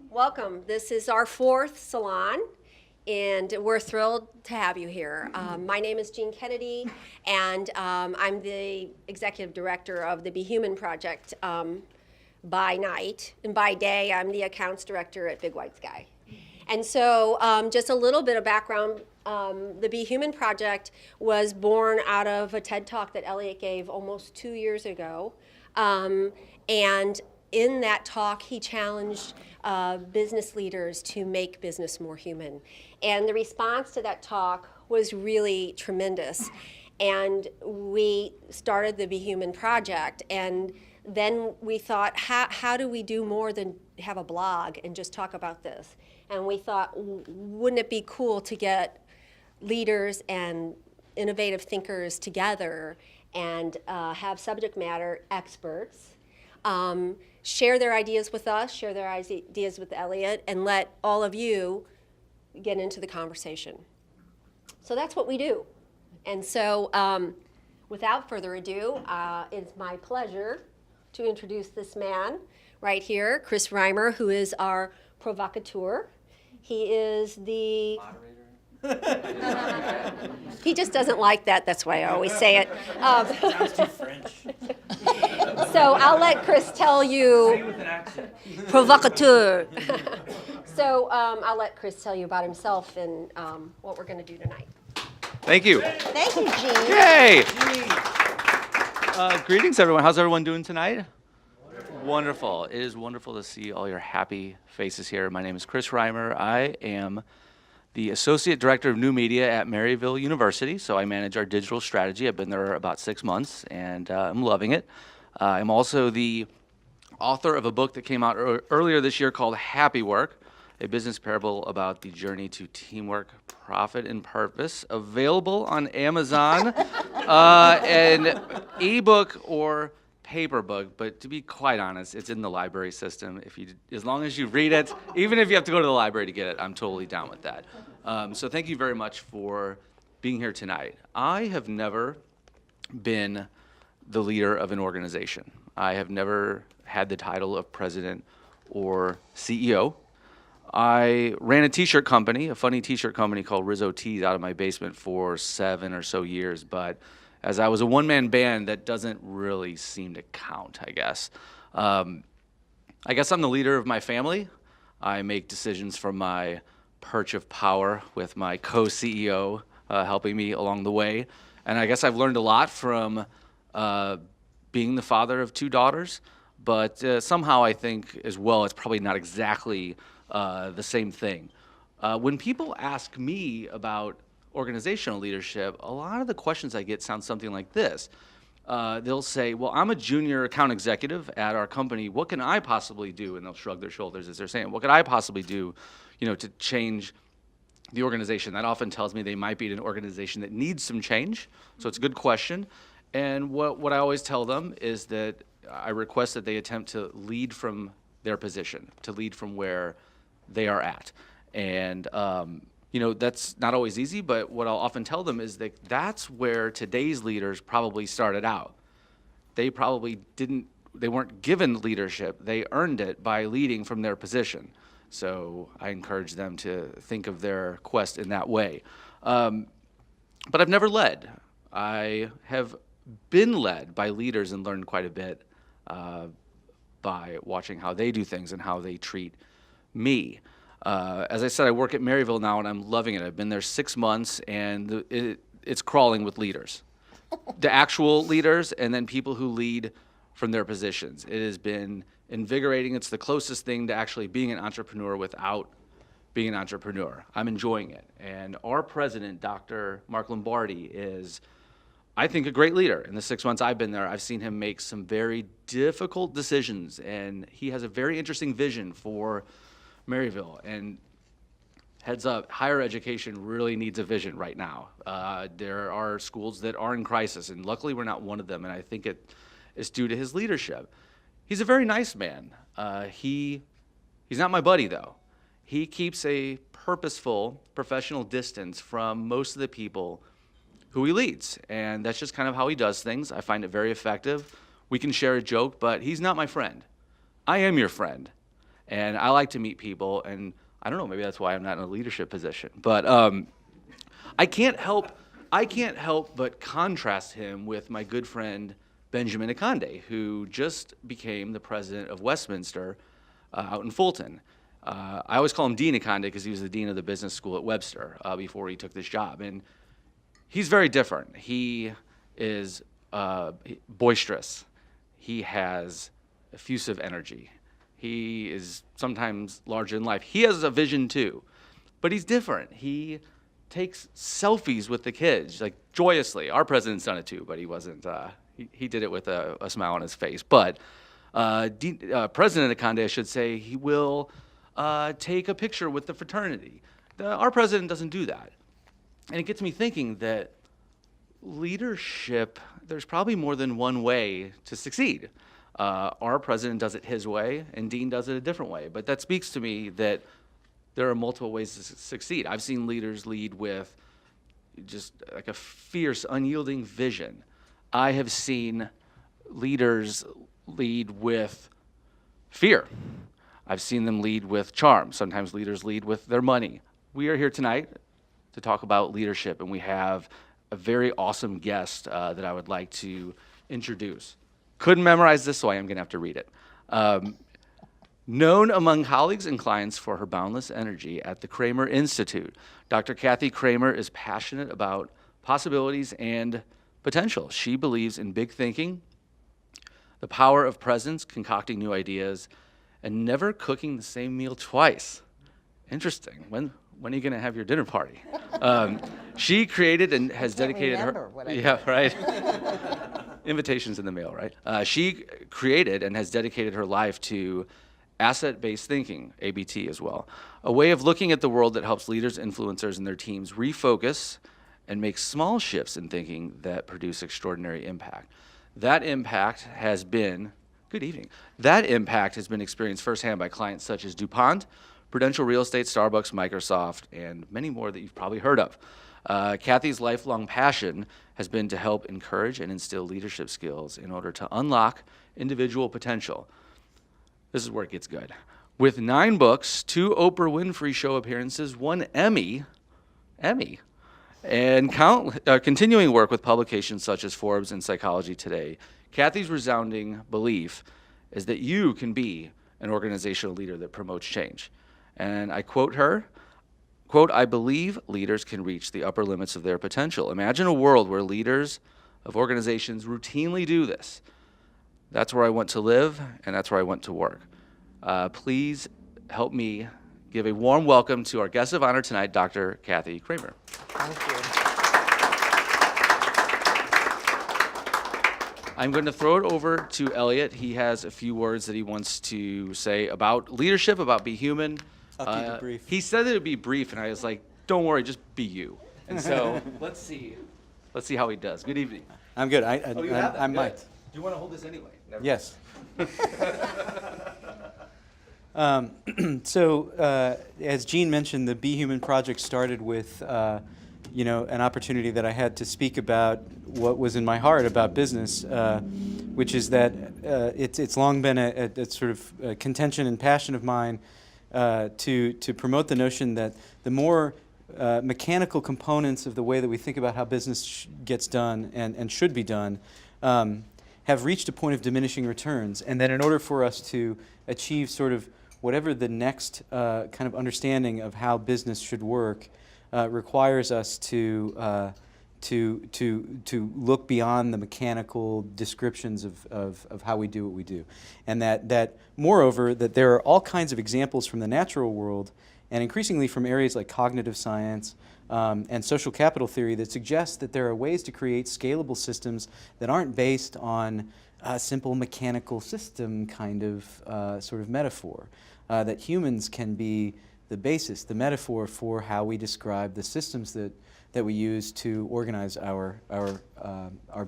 Welcome. This is our fourth salon, and we're thrilled to have you here. My name is Jean Kennedy, and I'm the executive director of the Be Human Project by night, and by day, I'm the accounts director at Big White Sky. And so just a little bit of background, the Be Human Project was born out of a TED Talk that Elliot gave almost 2 years ago. And in that talk, he challenged business leaders to make business more human. And the response to that talk was really tremendous. And we started the Be Human Project. And then we thought, how do we do more than have a blog and just talk about this? And we thought, wouldn't it be cool to get leaders and innovative thinkers together and have subject matter experts share their ideas with us, share their ideas with Elliot, and let all of you get into the conversation. So that's what we do. And so without further ado, it's my pleasure to introduce this man right here, Chris Cramer, who is our provocateur. He is the moderator. He just doesn't like that. That's why I always say it. Sounds too French. So I'll let Chris tell you. Say with an accent. Provocateur. So I'll let Chris tell you about himself and what we're going to do tonight. Thank you. Thank you, Jean. Yay! Greetings, everyone. How's everyone doing tonight? Wonderful. It is wonderful to see all your happy faces here. My name is Chris Cramer. I am the Associate Director of New Media at Maryville University, so I manage our digital strategy. I've been there about 6 months, and I'm loving it. I'm also the author of a book that came out earlier this year called Happy Work, a business parable about the journey to teamwork, profit, and purpose, available on Amazon, an ebook or paper book, but to be quite honest, it's in the library system. As long as you read it, even if you have to go to the library to get it, I'm totally down with that. So thank you very much for being here tonight. I have never been the leader of an organization. I have never had the title of president or CEO. I ran a t-shirt company, a funny t-shirt company called Rizzo Tees out of my basement for 7 or so years, but as I was a one-man band, that doesn't really seem to count, I guess. I guess I'm the leader of my family. I make decisions from my perch of power with my co-CEO helping me along the way. And I guess I've learned a lot from being the father of 2 daughters, but somehow I think as well it's probably not exactly the same thing. When people ask me about organizational leadership, a lot of the questions I get sound something like this. They'll say, well, I'm a junior account executive at our company. What can I possibly do? And they'll shrug their shoulders as they're saying, what could I possibly do, to change the organization? That often tells me they might be in an organization that needs some change. So it's a good question. And what I always tell them is that I request that they attempt to lead from their position, to lead from where they are at. And that's not always easy, but what I'll often tell them is that that's where today's leaders probably started out. They weren't given leadership. They earned it by leading from their position. So I encourage them to think of their quest in that way. But I've never led. I have been led by leaders and learned quite a bit by watching how they do things and how they treat me. As I said, I work at Maryville now, and I'm loving it. I've been there 6 months, and it's crawling with leaders. The actual leaders, and then people who lead from their positions. It has been invigorating. It's the closest thing to actually being an entrepreneur without being an entrepreneur. I'm enjoying it. And our president, Dr. Mark Lombardi, is, I think, a great leader. In the 6 months I've been there, I've seen him make some very difficult decisions, and he has a very interesting vision for Maryville. And heads up, higher education really needs a vision right now. There are schools that are in crisis, and luckily we're not one of them, and I think it is due to his leadership. He's a very nice man. He's not my buddy, though. He keeps a purposeful professional distance from most of the people who he leads, and that's just kind of how he does things. I find it very effective. We can share a joke, but he's not my friend. I am your friend. And I like to meet people, and I don't know, maybe that's why I'm not in a leadership position. But I can't help but contrast him with my good friend Benjamin Akande, who just became the president of Westminster out in Fulton. I always call him Dean Akande because he was the dean of the business school at Webster before he took this job. And he's very different. He is boisterous. He has effusive energy. He is sometimes larger than life. He has a vision too, but he's different. He takes selfies with the kids, like joyously. Our president's done it too, but he wasn't. He did it with a smile on his face. But President Akande, I should say, he will take a picture with the fraternity. Our president doesn't do that. And it gets me thinking that leadership, there's probably more than one way to succeed. Our president does it his way, and Dean does it a different way. But that speaks to me that there are multiple ways to succeed. I've seen leaders lead with just like a fierce, unyielding vision. I have seen leaders lead with fear. I've seen them lead with charm. Sometimes leaders lead with their money. We are here tonight to talk about leadership, and we have a very awesome guest that I would like to introduce. Couldn't memorize this, so I am going to have to read it. Known among colleagues and clients for her boundless energy at the Cramer Institute, Dr. Kathy Cramer is passionate about possibilities and potential. She believes in big thinking, the power of presence, concocting new ideas, and never cooking the same meal twice. Interesting. When are you going to have your dinner party? She created and has dedicated her. Yeah, right. Invitations in the mail, right? She created and has dedicated her life to asset-based thinking, ABT as well, a way of looking at the world that helps leaders, influencers, and their teams refocus and make small shifts in thinking that produce extraordinary impact. That impact has been, good evening, that impact has been experienced firsthand by clients such as DuPont, Prudential Real Estate, Starbucks, Microsoft, and many more that you've probably heard of. Kathy's lifelong passion has been to help encourage and instill leadership skills in order to unlock individual potential. This is where it gets good. With 9 books, 2 Oprah Winfrey Show appearances, 1 Emmy, and continuing work with publications such as Forbes and Psychology Today, Kathy's resounding belief is that you can be an organizational leader that promotes change. And I quote her, quote, "I believe leaders can reach the upper limits of their potential. Imagine a world where leaders of organizations routinely do this. That's where I want to live, and that's where I want to work." Please help me give a warm welcome to our guest of honor tonight, Dr. Kathy Cramer. Thank you. I'm going to throw it over to Elliot. He has a few words that he wants to say about leadership, about Be Human. I'll keep it brief. He said it would be brief, and I was like, don't worry, just be you. And so let's see how he does. Good evening. I'm good. You have that? I Good. might. Do you want to hold this anyway? Never Yes. So, as Jean mentioned, the Be Human project started with, an opportunity that I had to speak about what was in my heart about business, which is that it's long been a sort of contention and passion of mine to promote the notion that the more mechanical components of the way that we think about how business gets done and should be done have reached a point of diminishing returns, and that in order for us to achieve sort of whatever the next kind of understanding of how business should work requires us to look beyond the mechanical descriptions of how we do what we do, and that moreover that there are all kinds of examples from the natural world and increasingly from areas like cognitive science and social capital theory that suggest that there are ways to create scalable systems that aren't based on a simple mechanical system kind of sort of metaphor, that humans can be the basis, the metaphor for how we describe the systems that we use to organize our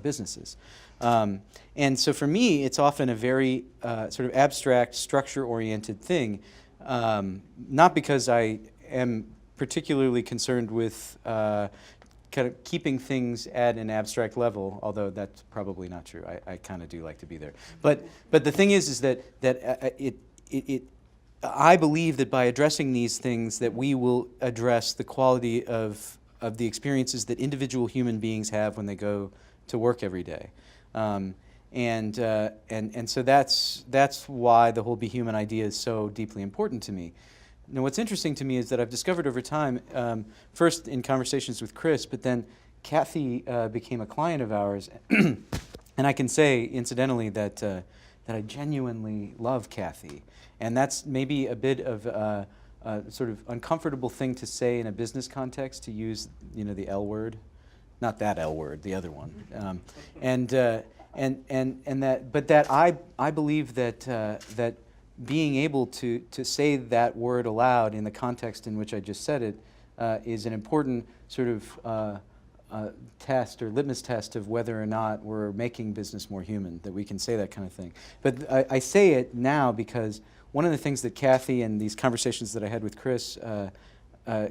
businesses. And so for me, it's often a very sort of abstract, structure-oriented thing, not because I am particularly concerned with kind of keeping things at an abstract level, although that's probably not true. I kind of do like to be there. But the thing is that I believe that by addressing these things, that we will address the quality of the experiences that individual human beings have when they go to work every day. And so that's why the whole Be Human idea is so deeply important to me. Now, what's interesting to me is that I've discovered over time, first in conversations with Chris, but then Kathy became a client of ours, and I can say, incidentally, that I genuinely love Kathy, and that's maybe a bit of a sort of uncomfortable thing to say in a business context, to use, the L word, not that L word, the other one, and that I believe that being able to say that word aloud in the context in which I just said it is an important sort of test or litmus test of whether or not we're making business more human, that we can say that kind of thing. But I say it now because one of the things that Kathy and these conversations that I had with Chris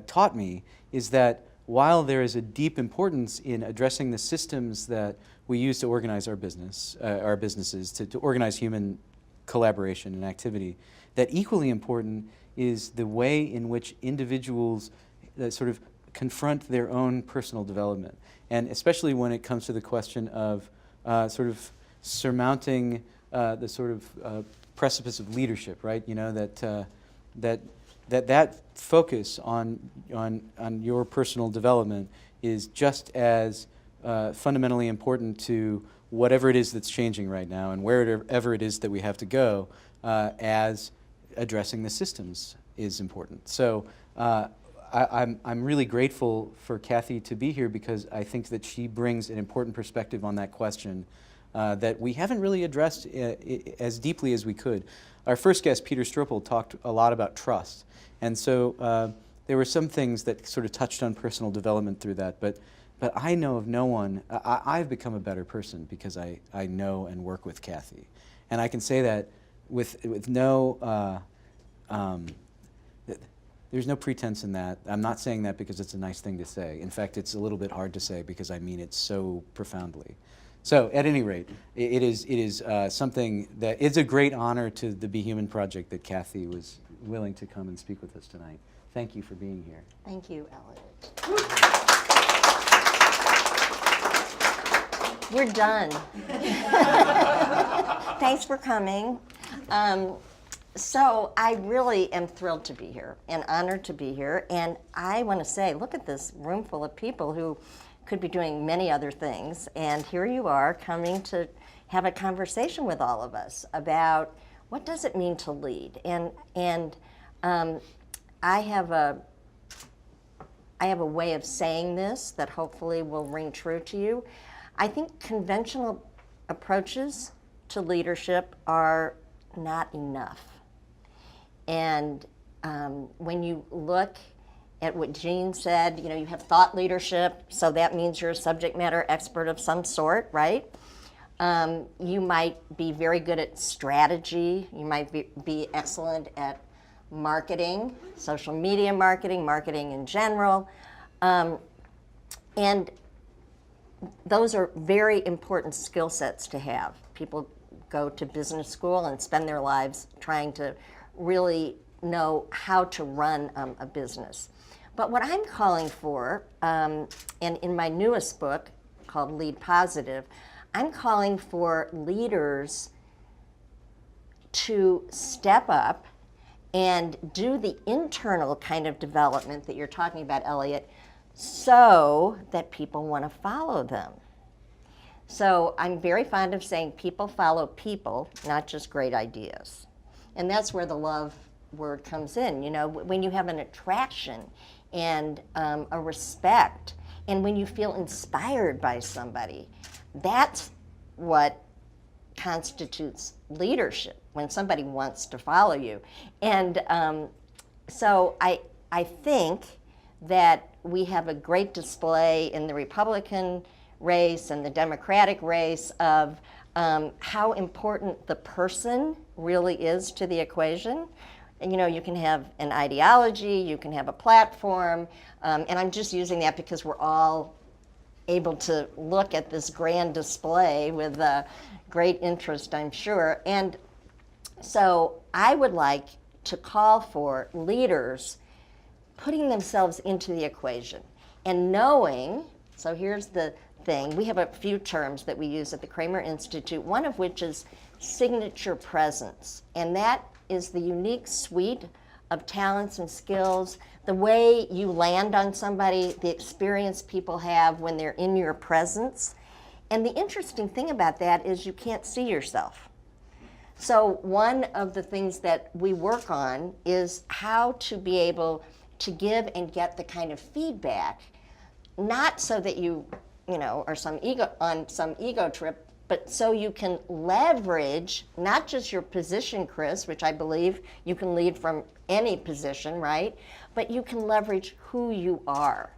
taught me is that while there is a deep importance in addressing the systems that we use to organize our businesses, to organize human collaboration and activity, that equally important is the way in which individuals sort of confront their own personal development. And especially when it comes to the question of sort of surmounting the sort of precipice of leadership, right? That focus on your personal development is just as fundamentally important to whatever it is that's changing right now and wherever it is that we have to go, as addressing the systems is important. So I'm really grateful for Kathy to be here, because I think that she brings an important perspective on that question that we haven't really addressed as deeply as we could. Our first guest, Peter Stroppel, talked a lot about trust. And so there were some things that sort of touched on personal development through that, but I know of no one. I've become a better person because I know and work with Kathy. And I can say that with no, there's no pretense in that. I'm not saying that because it's a nice thing to say. In fact, it's a little bit hard to say because I mean it so profoundly. So at any rate, it is something that is a great honor to the Be Human Project that Kathy was willing to come and speak with us tonight. Thank you for being here. Thank you, Elliot. We're done. Thanks for coming. So I really am thrilled to be here and honored to be here. And I want to say, look at this room full of people who could be doing many other things. And here you are coming to have a conversation with all of us about what does it mean to lead. And I have a way of saying this that hopefully will ring true to you. I think conventional approaches to leadership are not enough. And when you look at what Jean said, you have thought leadership, so that means you're a subject matter expert of some sort, right? You might be very good at strategy. You might be excellent at marketing, social media marketing, marketing in general. And those are very important skill sets to have. People go to business school and spend their lives trying to really know how to run a business. But what I'm calling for, and in my newest book called Lead Positive, I'm calling for leaders to step up and do the internal kind of development that you're talking about, Elliot, so that people want to follow them. So I'm very fond of saying people follow people, not just great ideas. And that's where the love word comes in. When you have an attraction and a respect, and when you feel inspired by somebody, that's what constitutes leadership, when somebody wants to follow you. And so I think that we have a great display in the Republican race and the Democratic race of how important the person really is to the equation. And, you can have an ideology, you can have a platform, and I'm just using that because we're all able to look at this grand display with great interest, I'm sure. And so I would like to call for leaders putting themselves into the equation and knowing, so here's the thing, we have a few terms that we use at the Cramer Institute, one of which is signature presence, and that is the unique suite of talents and skills, the way you land on somebody, the experience people have when they're in your presence. And the interesting thing about that is you can't see yourself. So one of the things that we work on is how to be able to give and get the kind of feedback, not so that you are on some ego trip, but so you can leverage not just your position, Chris, which I believe you can lead from any position, right? But you can leverage who you are.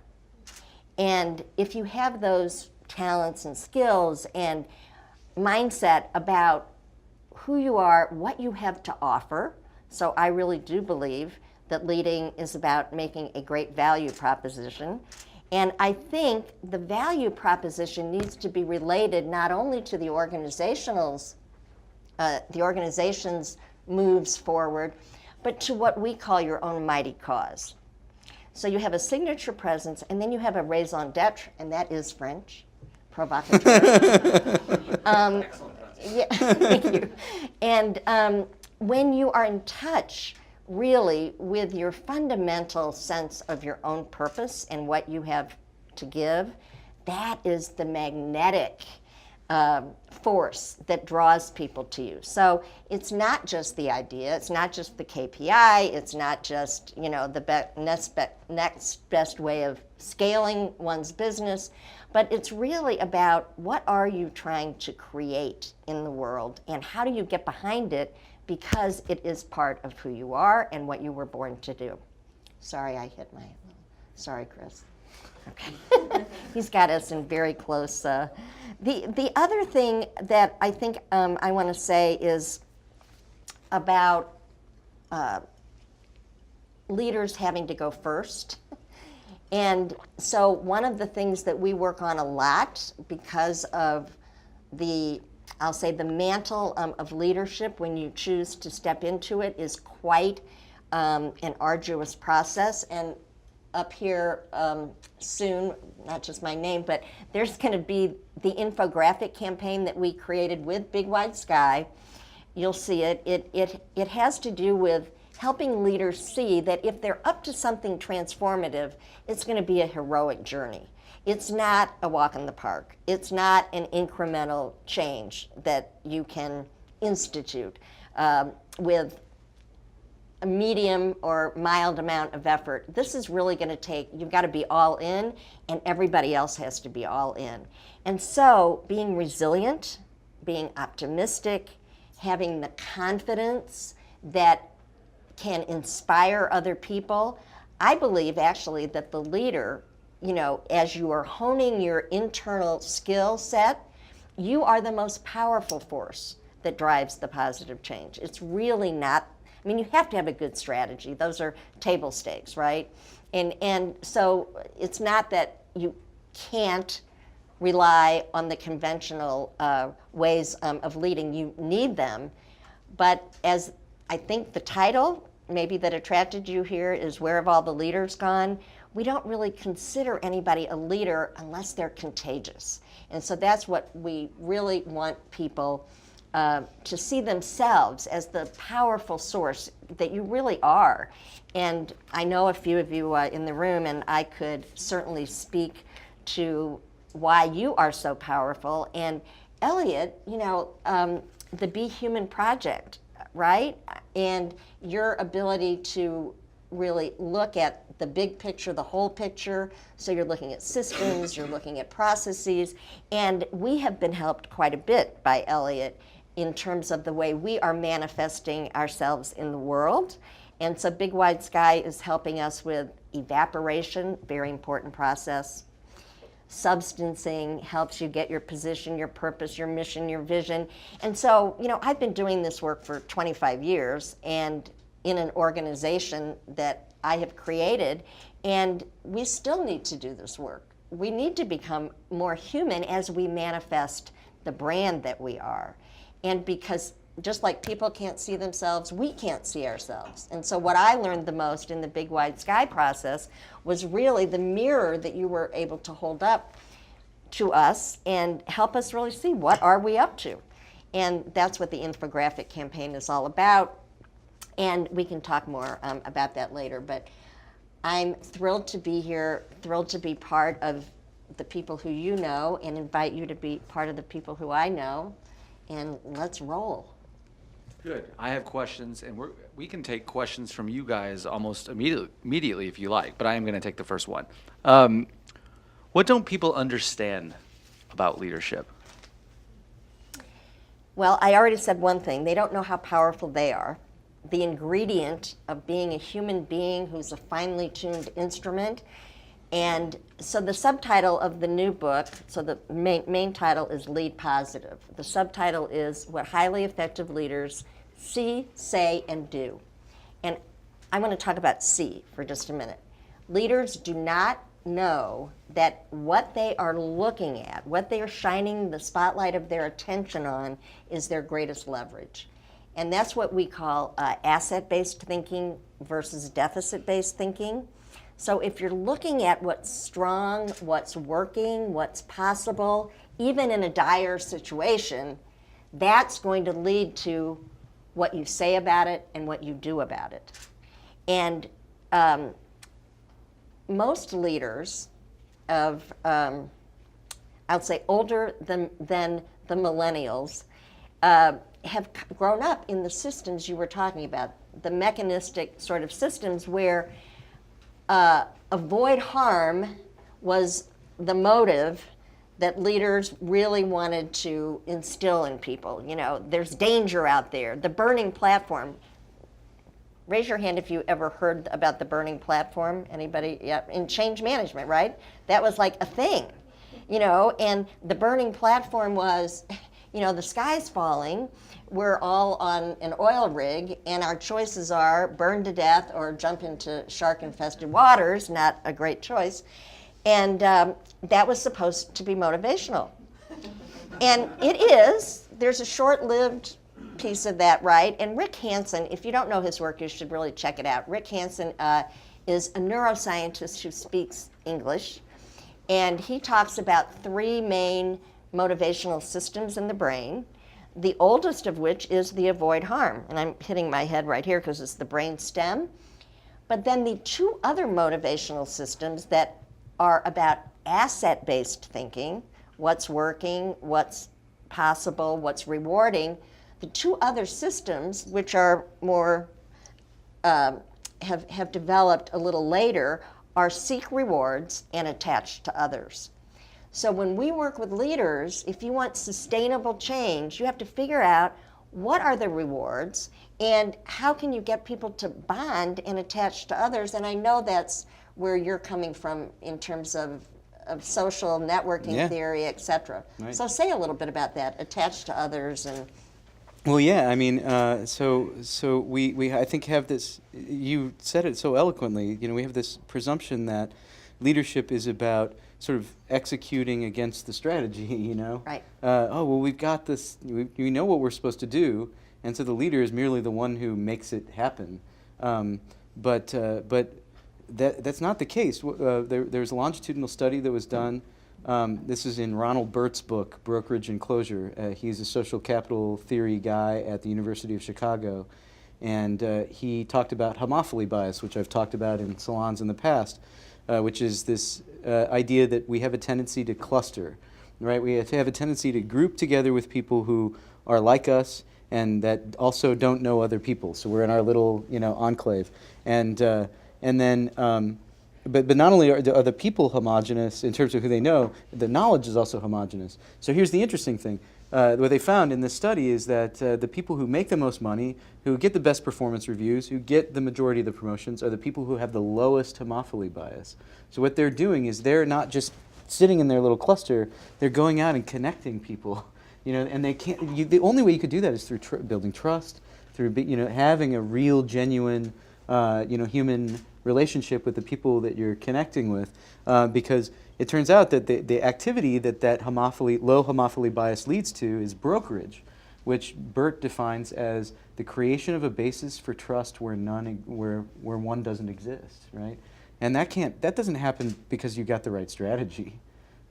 And if you have those talents and skills and mindset about who you are, what you have to offer, so I really do believe that leading is about making a great value proposition. And I think the value proposition needs to be related not only to the organization's moves forward, but to what we call your own mighty cause. So you have a signature presence, and then you have a raison d'etre, and that is French, provocateur. Yeah, thank you. And when you are in touch really with your fundamental sense of your own purpose and what you have to give, that is the magnetic force that draws people to you. So it's not just the idea, it's not just the KPI, it's not just the next best way of scaling one's business, but it's really about what are you trying to create in the world and how do you get behind it, because it is part of who you are and what you were born to do. Sorry, sorry, Chris. Okay. He's got us in very close. The other thing that I think I want to say is about leaders having to go first. And so one of the things that we work on a lot because of I'll say the mantle of leadership when you choose to step into it is quite an arduous process. And up here soon, not just my name, but there's going to be the infographic campaign that we created with Big Wide Sky. You'll see it. It has to do with helping leaders see that if they're up to something transformative, it's going to be a heroic journey. It's not a walk in the park. It's not an incremental change that you can institute with a medium or mild amount of effort. This is really going to take, you've got to be all in, and everybody else has to be all in. And so being resilient, being optimistic, having the confidence that can inspire other people, I believe actually that the leader, as you are honing your internal skill set, you are the most powerful force that drives the positive change. It's really not, you have to have a good strategy. Those are table stakes, right? And so it's not that you can't rely on the conventional ways of leading. You need them. But as I think the title maybe that attracted you here is Where Have All the Leaders Gone? We don't really consider anybody a leader unless they're contagious. And so that's what we really want people to see themselves as the powerful source that you really are. And I know a few of you in the room, and I could certainly speak to why you are so powerful. And Elliot, the Be Human Project, right? And your ability to really look at the big picture, the whole picture. So you're looking at systems, you're looking at processes, and we have been helped quite a bit by Elliot in terms of the way we are manifesting ourselves in the world. And so Big Wide Sky is helping us with evaporation, very important process. Substancing helps you get your position, your purpose, your mission, your vision. And so, I've been doing this work for 25 years and in an organization that I have created, and we still need to do this work. We need to become more human as we manifest the brand that we are. And because just like people can't see themselves, we can't see ourselves. And so what I learned the most in the Big Wide Sky process was really the mirror that you were able to hold up to us and help us really see what are we up to. And that's what the infographic campaign is all about. And we can talk more about that later. But I'm thrilled to be here, thrilled to be part of the people who you know, and invite you to be part of the people who I know. And let's roll. Good. I have questions, and we can take questions from you guys almost immediately if you like, but I am going to take the first one. What don't people understand about leadership? Well, I already said one thing. They don't know how powerful they are. The ingredient of being a human being who's a finely tuned instrument. And so the subtitle of the new book, so the main title is Lead Positive. The subtitle is What Highly Effective Leaders See, Say, and Do. And I want to talk about see for just a minute. Leaders do not know that what they are looking at, what they are shining the spotlight of their attention on, is their greatest leverage. And that's what we call asset-based thinking versus deficit-based thinking. So if you're looking at what's strong, what's working, what's possible, even in a dire situation, that's going to lead to what you say about it and what you do about it. And most leaders of, I'll say older than the millennials, have grown up in the systems you were talking about, the mechanistic sort of systems where avoid harm was the motive that leaders really wanted to instill in people. You know, there's danger out there. The burning platform. Raise your hand if you ever heard about the burning platform. Anybody? Yeah, in change management, right? That was like a thing, you know, and the burning platform was, you know, the sky's falling, we're all on an oil rig, and our choices are burn to death or jump into shark-infested waters, not a great choice. And that was supposed to be motivational. And it is. There's a short-lived piece of that, right? And Rick Hansen, if you don't know his work, you should really check it out. Rick Hansen is a neuroscientist who speaks English, and he talks about three main motivational systems in the brain, the oldest of which is the avoid harm. And I'm hitting my head right here because it's the brain stem. But then the two other motivational systems that are about asset-based thinking, what's working, what's possible, what's rewarding, the two other systems, which are more, have developed a little later, are seek rewards and attach to others. So when we work with leaders, if you want sustainable change, you have to figure out what are the rewards and how can you get people to bond and attach to others. And I know that's where you're coming from in terms of social networking theory, et cetera. Right. So say a little bit about that, attach to others. And well, yeah, I mean, so we I think have this, you said it so eloquently, you know, we have this presumption that leadership is about sort of executing against the strategy, you know? Right. Oh, well, we've got this, we know what we're supposed to do, and so the leader is merely the one who makes it happen. But that's not the case. There's a longitudinal study that was done. This is in Ronald Burt's book, Brokerage and Closure. He's a social capital theory guy at the University of Chicago. And he talked about homophily bias, which I've talked about in salons in the past, which is this idea that we have a tendency to cluster, right? We have a tendency to group together with people who are like us and that also don't know other people. So we're in our little, you know, enclave. And then, but not only are the people homogenous in terms of who they know, the knowledge is also homogenous. So here's the interesting thing. What they found in this study is that the people who make the most money, who get the best performance reviews, who get the majority of the promotions, are the people who have the lowest homophily bias. So what they're doing is they're not just sitting in their little cluster, they're going out and connecting people. You know, and they can't. The only way you could do that is through building trust, through having a real, genuine, human relationship with the people that you're connecting with, because it turns out that the activity that low homophily bias leads to is brokerage, which Bert defines as the creation of a basis for trust where one doesn't exist, right? And that doesn't happen because you got the right strategy.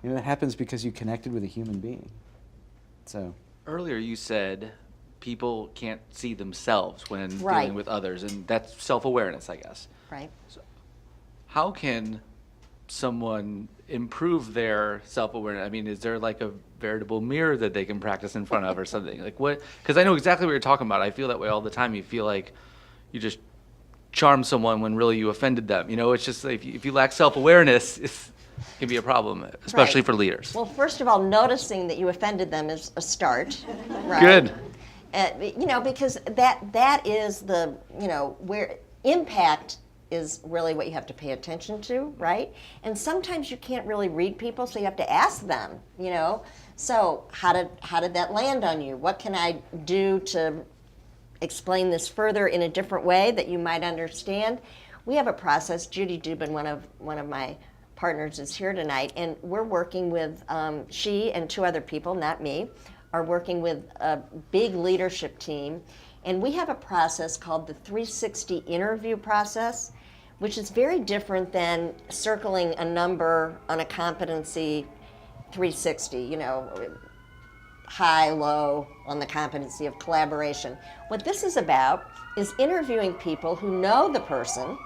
That happens because you connected with a human being. So Earlier you said people can't see themselves when Right. dealing with others, and that's self-awareness, I guess. Right. How can someone improve their self-awareness? I mean, is there like a veritable mirror that they can practice in front of or something? Like what? Because I know exactly what you're talking about. I feel that way all the time. You feel like you just charmed someone when really you offended them. It's just like if you lack self-awareness, it can be a problem, especially Right. for leaders. Well, first of all, noticing that you offended them is a start. Right? Good. Because that is the, where impact is really what you have to pay attention to, right? And sometimes you can't really read people, so you have to ask them, So how did that land on you? What can I do to explain this further in a different way that you might understand? We have a process. Judy Dubin, one of my partners, is here tonight, and we're working with she and two other people, not me, are working with a big leadership team, and we have a process called the 360 interview process, which is very different than circling a number on a competency 360, high, low on the competency of collaboration. What this is about is interviewing people who know the person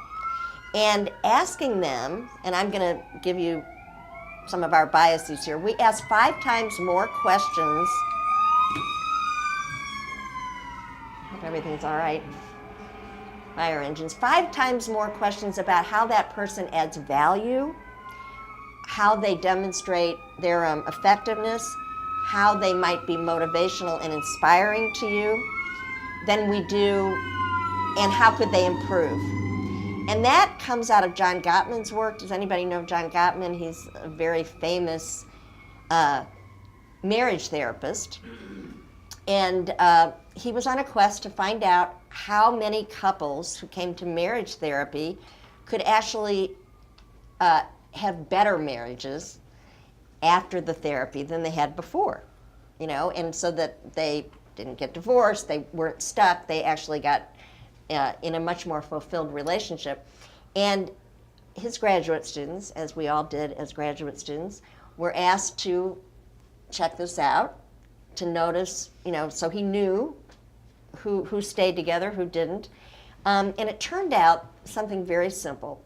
and asking them, and I'm going to give you some of our biases here. We ask 5 times more questions. Hope everything's all right. Fire engines. 5 times more questions about how that person adds value, how they demonstrate their effectiveness, how they might be motivational and inspiring to you than we do, and how could they improve. And that comes out of John Gottman's work. Does anybody know John Gottman? He's a very famous marriage therapist. And he was on a quest to find out how many couples who came to marriage therapy could actually have better marriages after the therapy than they had before. And so that they didn't get divorced, they weren't stuck, they actually got in a much more fulfilled relationship. And his graduate students, as we all did as graduate students, were asked to check this out, to notice, so he knew who stayed together, who didn't. And it turned out something very simple.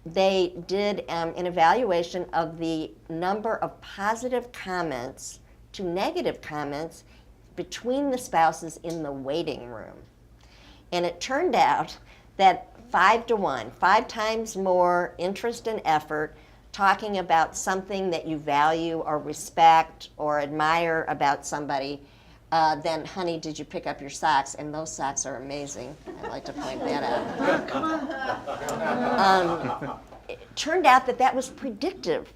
They did an evaluation of the number of positive comments to negative comments between the spouses in the waiting room. And it turned out that 5 to 1, 5 times more interest and effort talking about something that you value or respect or admire about somebody than, honey, did you pick up your socks? And those socks are amazing. I'd like to point that out. It turned out that was predictive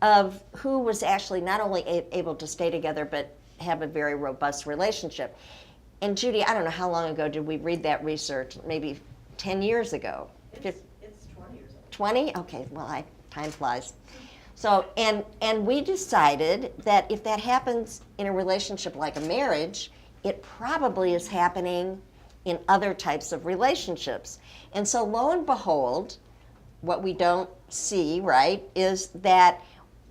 of who was actually not only able to stay together but have a very robust relationship. And Judy, I don't know how long ago did we read that research? Maybe 10 years ago. It's 20 years ago. 20? Okay, well, time flies. So, and we decided that if that happens in a relationship like a marriage, it probably is happening in other types of relationships. And so lo and behold, what we don't see, right, is that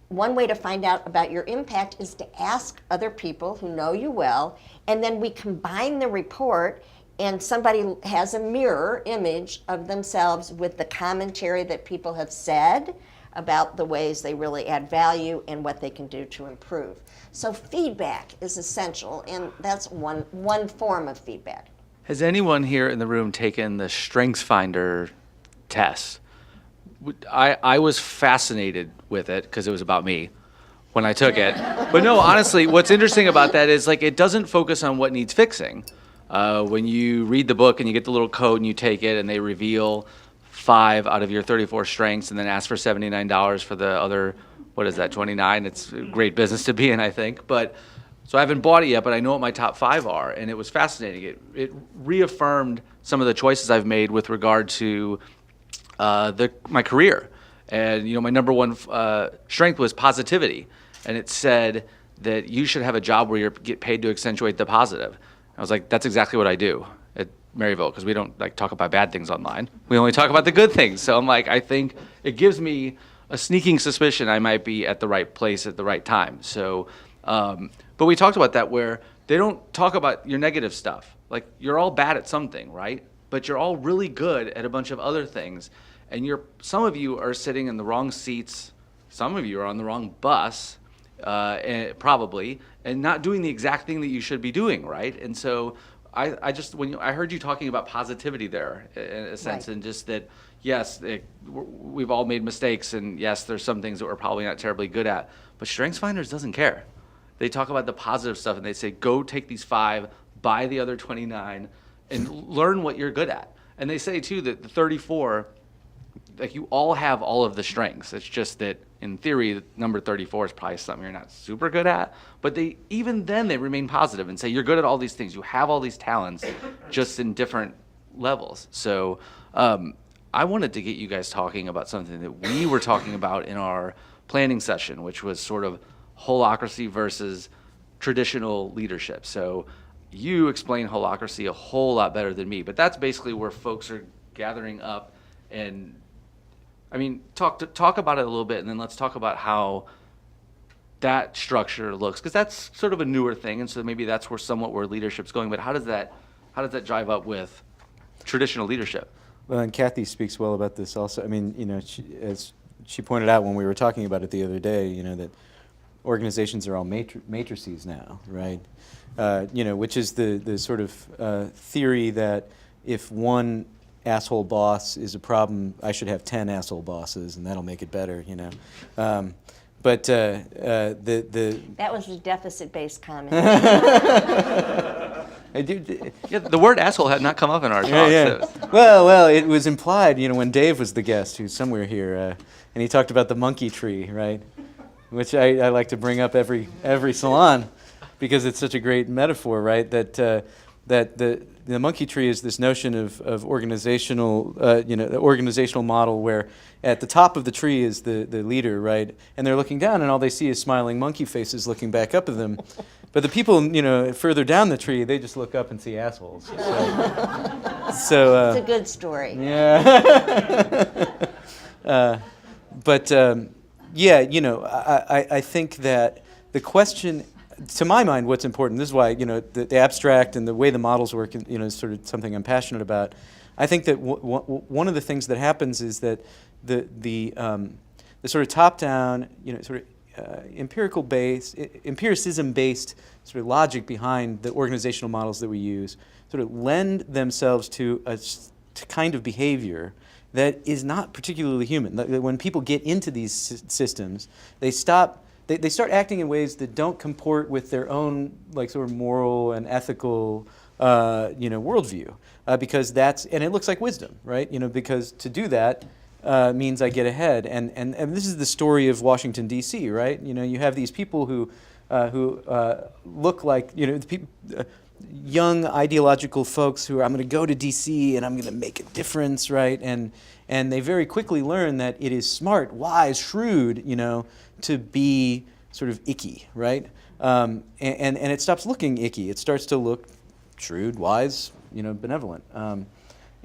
one way to find out about your impact is to ask other people who know you well, and then we combine the report, and somebody has a mirror image of themselves with the commentary that people have said about the ways they really add value and what they can do to improve. So feedback is essential, and that's one form of feedback. Has anyone here in the room taken the StrengthsFinder test? I was fascinated with it because it was about me when I took it. But no, honestly, what's interesting about that is like it doesn't focus on what needs fixing. When you read the book and you get the little code and you take it and they reveal 5 out of your 34 strengths and then ask for $79 for the other, what is that, 29? It's a great business to be in, I think. But so I haven't bought it yet, but I know what my top 5 are, and it was fascinating. It reaffirmed some of the choices I've made with regard to my career. And my number one strength was positivity, and it said that you should have a job where you get paid to accentuate the positive. I was like, that's exactly what I do at Maryville, because we don't like talk about bad things online. We only talk about the good things. So I'm like, I think it gives me a sneaking suspicion I might be at the right place at the right time. So, but we talked about that where they don't talk about your negative stuff. Like, you're all bad at something, right? But you're all really good at a bunch of other things. And some of you are sitting in the wrong seats. Some of you are on the wrong bus, probably, and not doing the exact thing that you should be doing, right? And so I just, I heard you talking about positivity there, in a sense, Right. and just that, yes, we've all made mistakes, and yes, there's some things that we're probably not terribly good at, but StrengthsFinders doesn't care. They talk about the positive stuff, and they say, go take these 5, buy the other 29, and learn what you're good at. And they say, too, that the 34, like, you all have all of the strengths. It's just that, in theory, number 34 is probably something you're not super good at. But even then, they remain positive and say, you're good at all these things. You have all these talents, just in different levels. So I wanted to get you guys talking about something that we were talking about in our planning session, which was sort of holacracy versus traditional leadership. So you explain holacracy a whole lot better than me, but that's basically where folks are gathering up. And I mean, talk about it a little bit, and then let's talk about how that structure looks, because that's sort of a newer thing, and so maybe that's where leadership's going. But how does that drive up with traditional leadership? Well, and Kathy speaks well about this also. I mean, as she pointed out when we were talking about it the other day, that organizations are all matrices now, right? Which is the sort of theory that if one asshole boss is a problem, I should have 10 asshole bosses, and that'll make it better, But That was a deficit-based comment. Yeah, the word asshole had not come up in our talk. Yeah. So. Well, it was implied, when Dave was the guest, who's somewhere here, and he talked about the monkey tree, right? Which I like to bring up every salon, because it's such a great metaphor, right? That the monkey tree is this notion of organizational, the organizational model where at the top of the tree is the leader, right? And they're looking down, and all they see is smiling monkey faces looking back up at them. But the people, further down the tree, they just look up and see assholes. So It's a good story. yeah. But I think that the question, to my mind, what's important, this is why, the abstract and the way the models work, is sort of something I'm passionate about. I think that one of the things that happens is that the sort of top-down, sort of empiricism-based sort of logic behind the organizational models that we use sort of lend themselves to a kind of behavior that is not particularly human. When people get into these systems, they start acting in ways that don't comport with their own sort of moral and ethical worldview, because and it looks like wisdom, right? Because to do that means I get ahead, and this is the story of Washington D.C., right? You have these people who look like young ideological folks who are, I'm going to go to D.C. and I'm going to make a difference, right? And they very quickly learn that it is smart, wise, shrewd, to be sort of icky, right? And it stops looking icky. It starts to look shrewd, wise, benevolent. But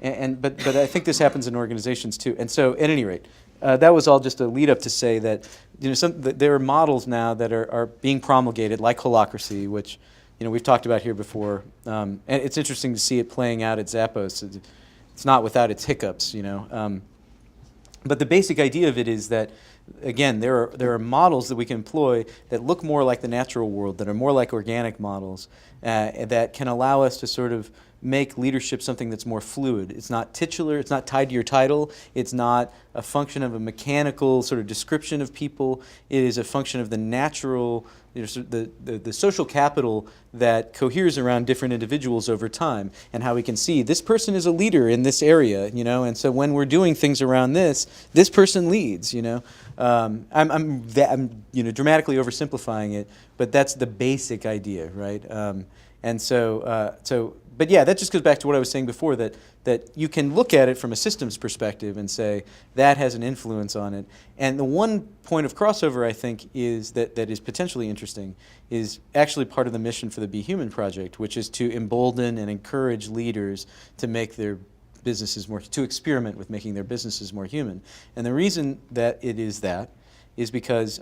I think this happens in organizations too. And so, at any rate, that was all just a lead up to say that there are models now that are being promulgated, like holacracy, which we've talked about here before. And it's interesting to see it playing out at Zappos. It's not without its hiccups, But the basic idea of it is that, again, there are models that we can employ that look more like the natural world, that are more like organic models, that can allow us to sort of make leadership something that's more fluid. It's not titular, it's not tied to your title, it's not a function of a mechanical sort of description of people. It is a function of the natural, the social capital that coheres around different individuals over time, and how we can see this person is a leader in this area, and so when we're doing things around this person leads, I'm dramatically oversimplifying it, but that's the basic idea, right? And so but yeah, that just goes back to what I was saying before, that you can look at it from a systems perspective and say that has an influence on it. And the one point of crossover I think is that is potentially interesting is actually part of the mission for the Be Human Project, which is to embolden and encourage leaders to make their businesses to experiment with making their businesses more human. And the reason that it is because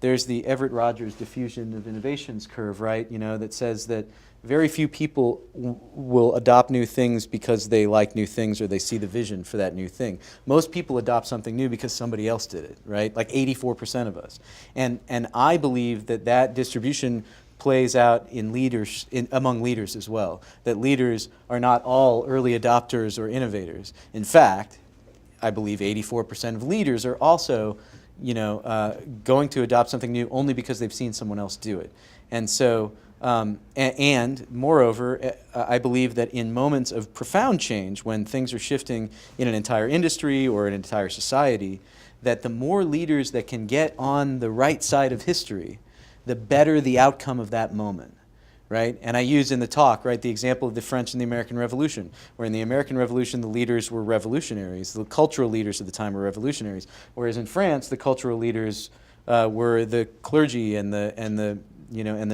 there's the Everett Rogers diffusion of innovations curve, right? That says that very few people will adopt new things because they like new things or they see the vision for that new thing. Most people adopt something new because somebody else did it, right? Like 84% of us. And I believe that distribution plays out in leaders, among leaders as well. That leaders are not all early adopters or innovators. In fact, I believe 84% of leaders are also going to adopt something new only because they've seen someone else do it. And so, and moreover, I believe that in moments of profound change, when things are shifting in an entire industry or an entire society, that the more leaders that can get on the right side of history, the better the outcome of that moment. Right? And I use in the talk, right, the example of the French and the American Revolution, where in the American Revolution the leaders were revolutionaries, the cultural leaders at the time were revolutionaries, whereas in France the cultural leaders were the clergy and the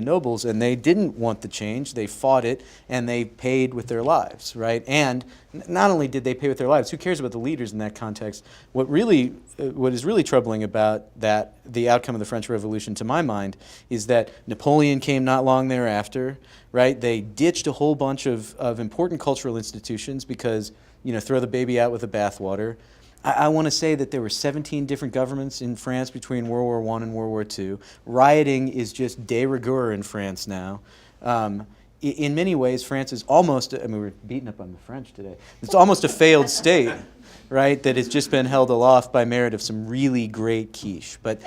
nobles, and they didn't want the change. They fought it, and they paid with their lives, right? And not only did they pay with their lives, who cares about the leaders in that context? What is really troubling about the outcome of the French Revolution, to my mind, is that Napoleon came not long thereafter, right? They ditched a whole bunch of important cultural institutions because, throw the baby out with the bathwater. I want to say that there were 17 different governments in France between World War I and World War II. Rioting is just de rigueur in France now. In many ways, France is almost, we're beating up on the French today. It's almost a failed state, right, that has just been held aloft by merit of some really great quiche. But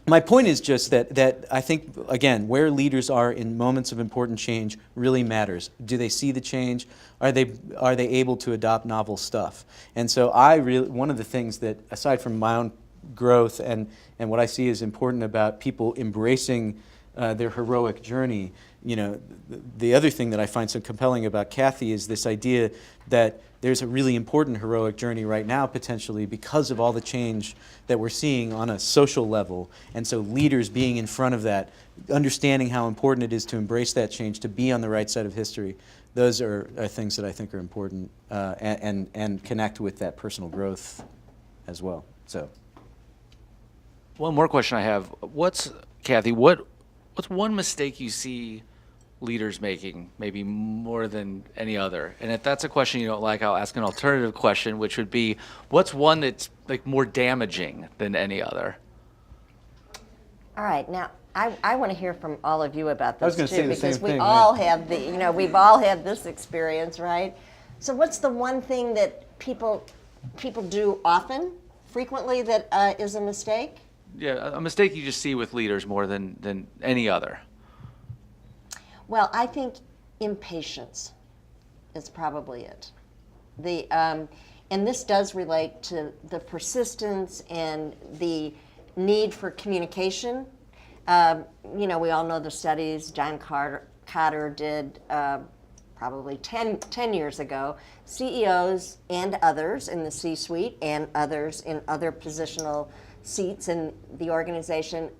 my point is just that I think, again, where leaders are in moments of important change really matters. Do they see the change? Are they able to adopt novel stuff? And so one of the things that, aside from my own growth and what I see as important about people embracing their heroic journey, the other thing that I find so compelling about Kathy is this idea that there's a really important heroic journey right now, potentially, because of all the change that we're seeing on a social level. And so leaders being in front of that, understanding how important it is to embrace that change, to be on the right side of history, those are things that I think are important and connect with that personal growth as well. So, One more question I have. Kathy, what's one mistake you see leaders making, maybe more than any other? And if that's a question you don't like, I'll ask an alternative question, which would be, what's one that's like more damaging than any other? All right, now I want to hear from all of you about I was this gonna too, say the same because we thing, all right? have we've all had this experience, right? So what's the one thing that people do often, frequently, that is a mistake? Yeah, a mistake you just see with leaders more than any other. Well, I think impatience is probably it. And this does relate to the persistence and the need for communication. We all know the studies John Cotter did probably 10 years ago. CEOs and others in the C-suite and others in other positional seats in the organization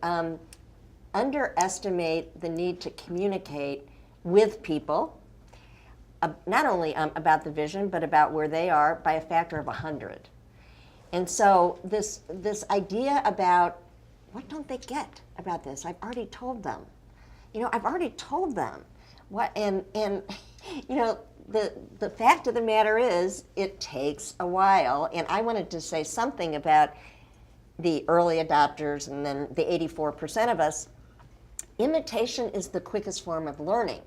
underestimate the need to communicate with people, not only about the vision, but about where they are by a factor of 100. And so this idea about, what don't they get about this? I've already told them. I've already told them. And the fact of the matter is, it takes a while. And I wanted to say something about the early adopters and then the 84% of us. Imitation is the quickest form of learning.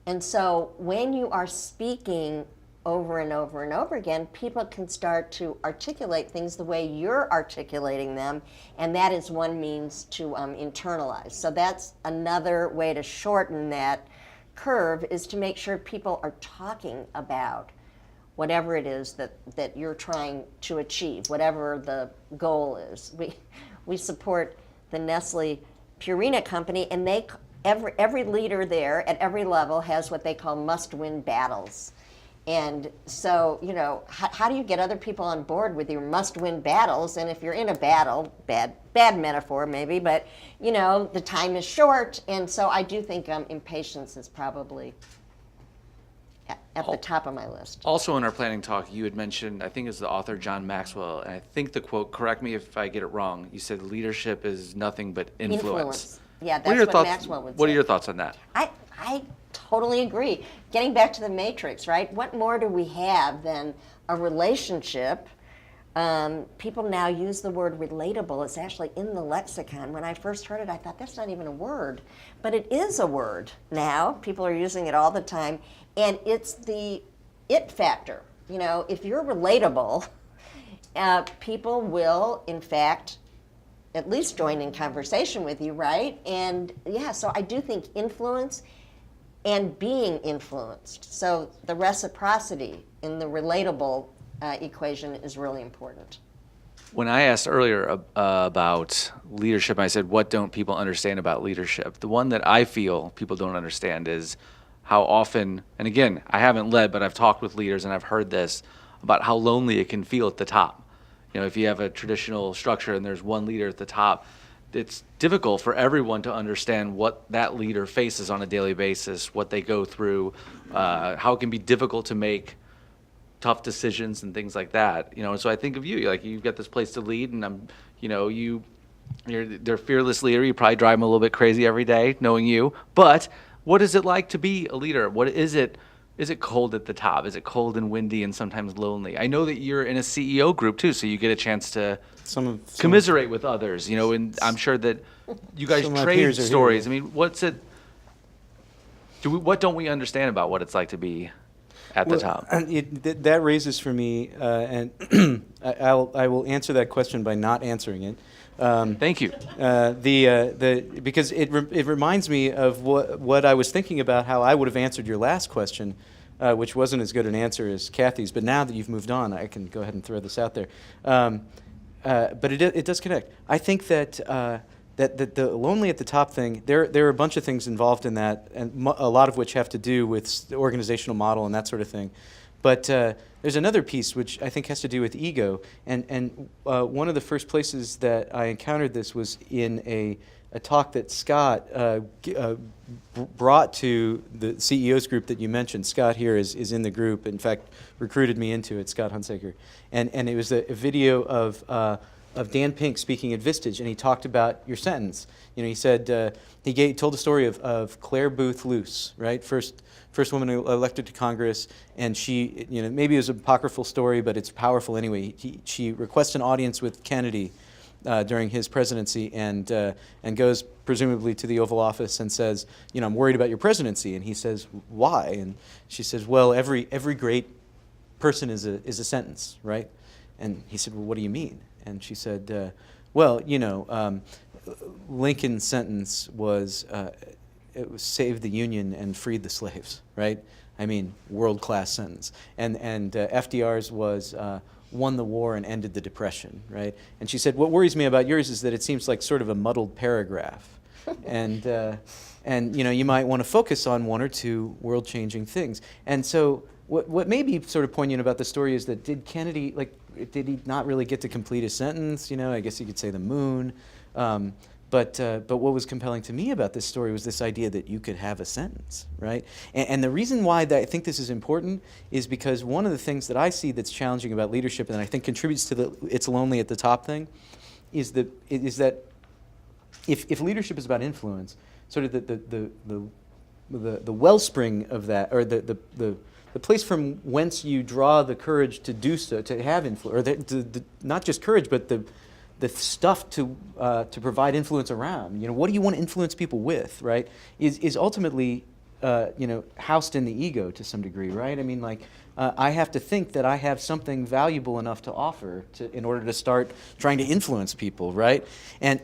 And so when you are speaking over and over and over again, people can start to articulate things the way you're articulating them, and that is one means to internalize. So that's another way to shorten that curve, is to make sure people are talking about whatever it is that you're trying to achieve, whatever the goal is. We support the Nestle Purina company, and every leader there at every level has what they call must-win battles. And so, you know, how do you get other people on board with your must-win battles? And if you're in a battle, bad metaphor maybe, but you know, the time is short. And so I do think impatience is probably at the top of my list. Also in our planning talk, you had mentioned, I think it was the author John Maxwell, and I think the quote, correct me if I get it wrong, you said leadership is nothing but influence. Yeah, What are that's your what thoughts, Maxwell would say. what are your thoughts on that? I totally agree. Getting back to the matrix, right? What more do we have than a relationship? People now use the word relatable. It's actually in the lexicon. When I first heard it, I thought that's not even a word. But it is a word now. People are using it all the time. And it's the it factor. You know, if you're relatable, people will, in fact, at least join in conversation with you, right? And yeah, so I do think influence and being influenced. So the reciprocity in the relatable equation is really important. When I asked earlier about leadership, I said, what don't people understand about leadership? The one that I feel people don't understand is how often, and again, I haven't led, but I've talked with leaders and I've heard this, about how lonely it can feel at the top. You know, if you have a traditional structure and there's one leader at the top, it's difficult for everyone to understand what that leader faces on a daily basis, what they go through, how it can be difficult to make tough decisions and things like that. You know, and so I think of you, like you've got this place to lead, and you're their fearless leader. You probably drive them a little bit crazy every day, knowing you. But what is it like to be a leader? What is it? Is it cold at the top? Is it cold and windy and sometimes lonely? I know that you're in a CEO group too, so you get a chance to commiserate with others. You know, and I'm sure that you guys Some of my trade peers are here. stories. I mean, what's it? What don't we understand about what it's like to be at the top? That raises for me, and I will answer that question by not answering it. Thank you. Because it reminds me of what I was thinking about how I would have answered your last question, which wasn't as good an answer as Kathy's. But now that you've moved on, I can go ahead and throw this out there. But it does connect. I think that that the lonely at the top thing, there are a bunch of things involved in that, and a lot of which have to do with the organizational model and that sort of thing. But there's another piece which I think has to do with ego, and one of the first places that I encountered this was in a talk that Scott brought to the CEOs group that you mentioned. Scott here is in the group, in fact, recruited me into it, Scott Hunsaker. And it was a video of Dan Pink speaking at Vistage, and he talked about your sentence. You know, he said, told the story of Claire Booth Luce, right? First woman elected to Congress, and she, you know, maybe it was an apocryphal story, but it's powerful anyway. She requests an audience with Kennedy during his presidency, and goes presumably to the Oval Office and says, you know, I'm worried about your presidency. And he says, why? And she says, well, every great person is a sentence, right? And he said, well, what do you mean? And she said, well, you know, Lincoln's sentence was, it was save the Union and freed the slaves, right? I mean, world-class sentence. And FDR's was won the war and ended the Depression, right? And she said, what worries me about yours is that it seems like sort of a muddled paragraph. And you know, you might want to focus on one or two world-changing things. And so what may be sort of poignant about the story is that did Kennedy, like, did he not really get to complete his sentence? You know, I guess you could say the moon. But what was compelling to me about this story was this idea that you could have a sentence, right? And the reason why I think this is important is because one of the things that I see that's challenging about leadership, and I think contributes to it's lonely at the top thing, is that if leadership is about influence, sort of the wellspring of that, or the place from whence you draw the courage to do so, to have influence, or not just courage, but the stuff to provide influence around. You know, what do you want to influence people with, right? Is ultimately, you know, housed in the ego to some degree, right? I mean, like, I have to think that I have something valuable enough to offer in order to start trying to influence people, right? And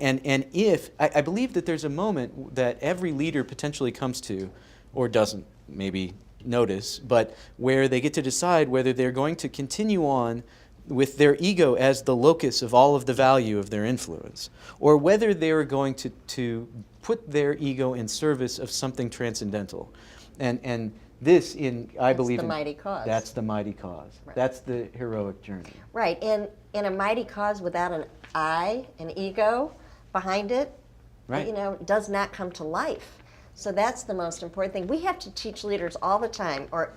if I believe that there's a moment that every leader potentially comes to, or doesn't maybe notice, but where they get to decide whether they're going to continue on with their ego as the locus of all of the value of their influence, or whether they were going to put their ego in service of something transcendental. And this, I believe, the mighty cause. That's the mighty cause. Right. That's the heroic journey. Right, and in a mighty cause without an I, an ego behind it, Right. you know, does not come to life. So that's the most important thing. We have to teach leaders all the time, or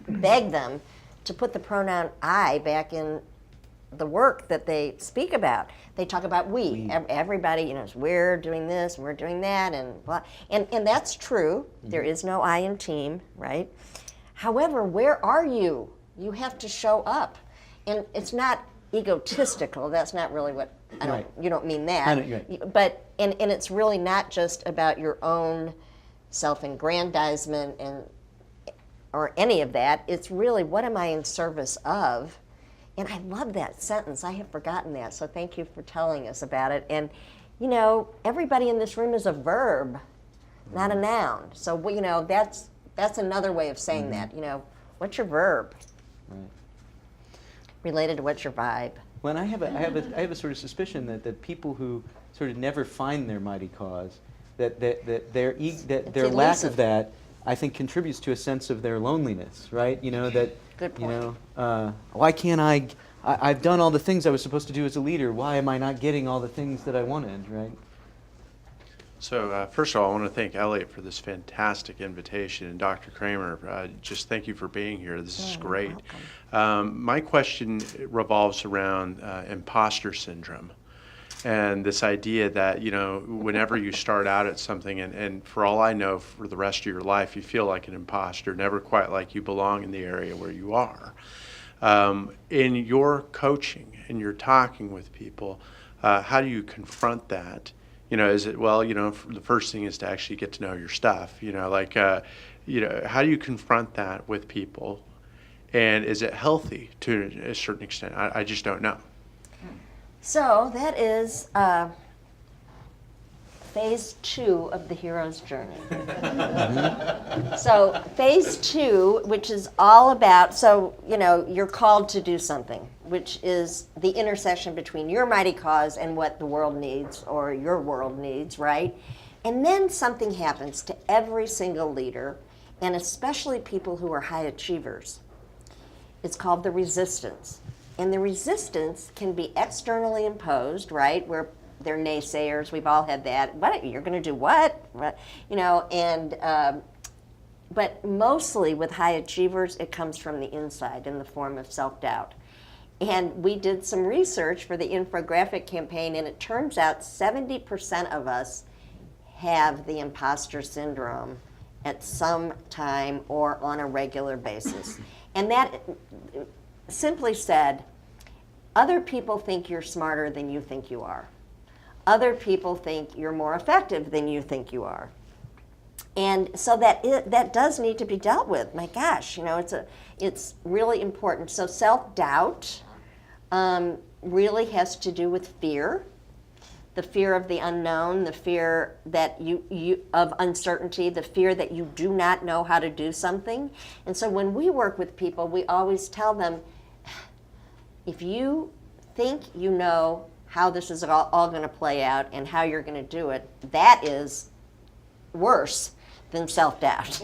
beg them to put the pronoun I back in the work that they speak about. They talk about we. Everybody, you know, is we're doing this, and we're doing that, and blah. And that's true. There is no I in team, right? However, where are you? You have to show up. And it's not egotistical. That's not really what, Right. you don't mean that. I know, you're right. But, and it's really not just about your own self-aggrandizement or any of that. It's really, what am I in service of? And I love that sentence. I have forgotten that, so thank you for telling us about it. And, you know, everybody in this room is a verb, not a noun. So, you know, that's another way of saying that. You know, what's your verb? Right. Related to what's your vibe? Well, and I have a sort of suspicion that people who sort of never find their mighty cause, that their lack elusive. of that, I think, contributes to a sense of their loneliness, right? You know, that, Good point. you know, why can't I've done all the things I was supposed to do as a leader. Why am I not getting all the things that I wanted, right? So first of all, I want to thank Elliot for this fantastic invitation, and Dr. Cramer, just thank you for being here. This is great. My question revolves around imposter syndrome, and this idea that, you know, whenever you start out at something, and for all I know, for the rest of your life, you feel like an imposter, never quite like you belong in the area where you are. In your coaching and your talking with people, how do you confront that? You know, is it, well, you know, the first thing is to actually get to know your stuff, you know, like, you know, how do you confront that with people? And is it healthy to a certain extent? I just don't know. So that is phase 2 of the hero's journey. So phase 2, which is all about, so, you know, you're called to do something, which is the intersection between your mighty cause and what the world needs, or your world needs, right? And then something happens to every single leader, and especially people who are high achievers. It's called the resistance. And the resistance can be externally imposed, right? Where they're naysayers. We've all had that. What, you're going to do what? You know, and but mostly with high achievers, it comes from the inside in the form of self-doubt. And we did some research for the infographic campaign, and it turns out 70% of us have the imposter syndrome at some time or on a regular basis. And that, simply said, other people think you're smarter than you think you are. Other people think you're more effective than you think you are. And so that does need to be dealt with. My gosh, you know, it's really important. So self-doubt really has to do with fear. The fear of the unknown, the fear that of uncertainty, the fear that you do not know how to do something. And so when we work with people, we always tell them, if you think you know how this is all going to play out and how you're going to do it, that is worse than self-doubt.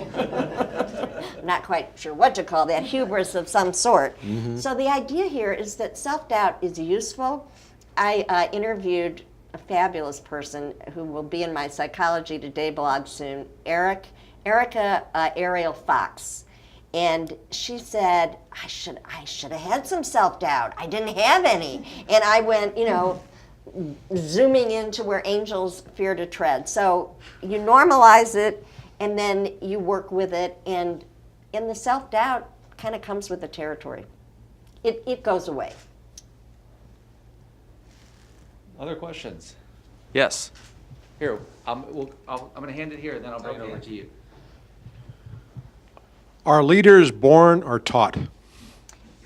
Not quite sure what to call that, hubris of some sort. Mm-hmm. So the idea here is that self-doubt is useful. I interviewed a fabulous person who will be in my Psychology Today blog soon, Erica Ariel Fox. And she said, I should have had some self-doubt. I didn't have any. And I went, you know, zooming into where angels fear to tread. So you normalize it, and then you work with it, and the self-doubt kind of comes with the territory. It goes away. Other questions? Yes. Here, I'm going to hand it here, and then I'll bring it over to you. Are leaders born or taught?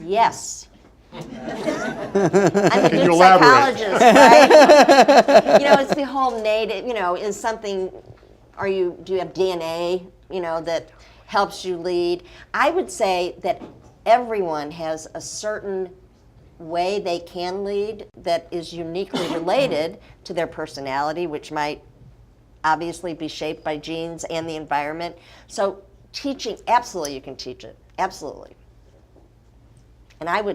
Yes. I'm a good you elaborate? psychologist, right? You know, it's the whole native, you know, is something, do you have DNA, you know, that helps you lead? I would say that everyone has a certain way they can lead that is uniquely related to their personality, which might obviously be shaped by genes and the environment. So teaching, absolutely you can teach it, absolutely. And I've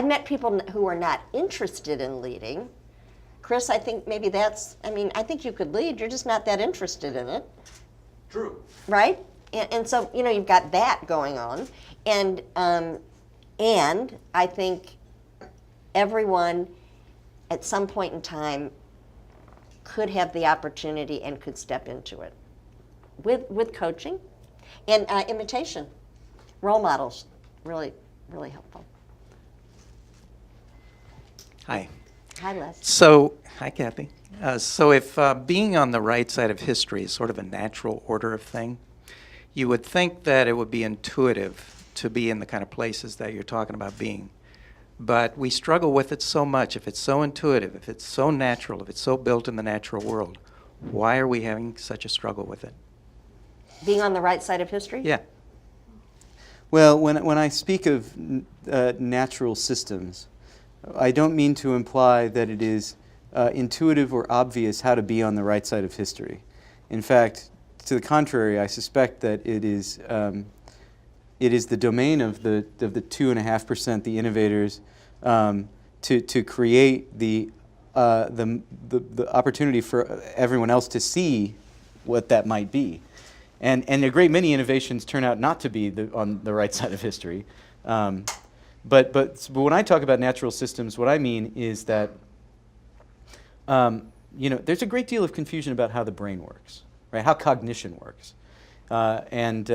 met people who are not interested in leading. Chris, I think maybe I think you could lead, you're just not that interested in it. True. Right? And so, you've got that going on. And I think everyone at some point in time could have the opportunity and could step into it with coaching and imitation. Role models, really, really helpful. Hi. Hi, Les. So, hi, Kathy. So if being on the right side of history is sort of a natural order of thing, you would think that it would be intuitive to be in the kind of places that you're talking about being. But we struggle with it so much. If it's so intuitive, if it's so natural, if it's so built in the natural world, why are we having such a struggle with it? Being on the right side of history? Yeah. Well, when I speak of natural systems, I don't mean to imply that it is intuitive or obvious how to be on the right side of history. In fact, to the contrary, I suspect that it is the domain of the 2.5%, the innovators, to create the opportunity for everyone else to see what that might be. And a great many innovations turn out not to be on the right side of history. But when I talk about natural systems, what I mean is that there's a great deal of confusion about how the brain works, right? How cognition works, and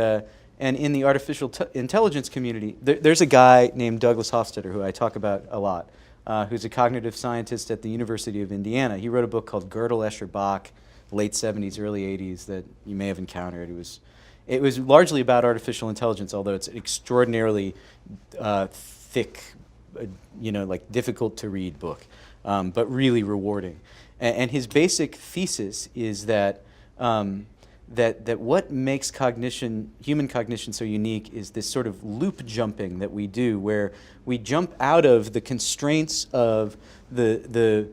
in the artificial intelligence community, there's a guy named Douglas Hofstadter who I talk about a lot, who's a cognitive scientist at the University of Indiana. He wrote a book called Gödel, Escher, Bach, late 70s, early 80s, that you may have encountered. It was largely about artificial intelligence, although it's an extraordinarily thick, like difficult to read book, but really rewarding. And his basic thesis is that that what makes human cognition so unique is this sort of loop jumping that we do, where we jump out of the constraints of the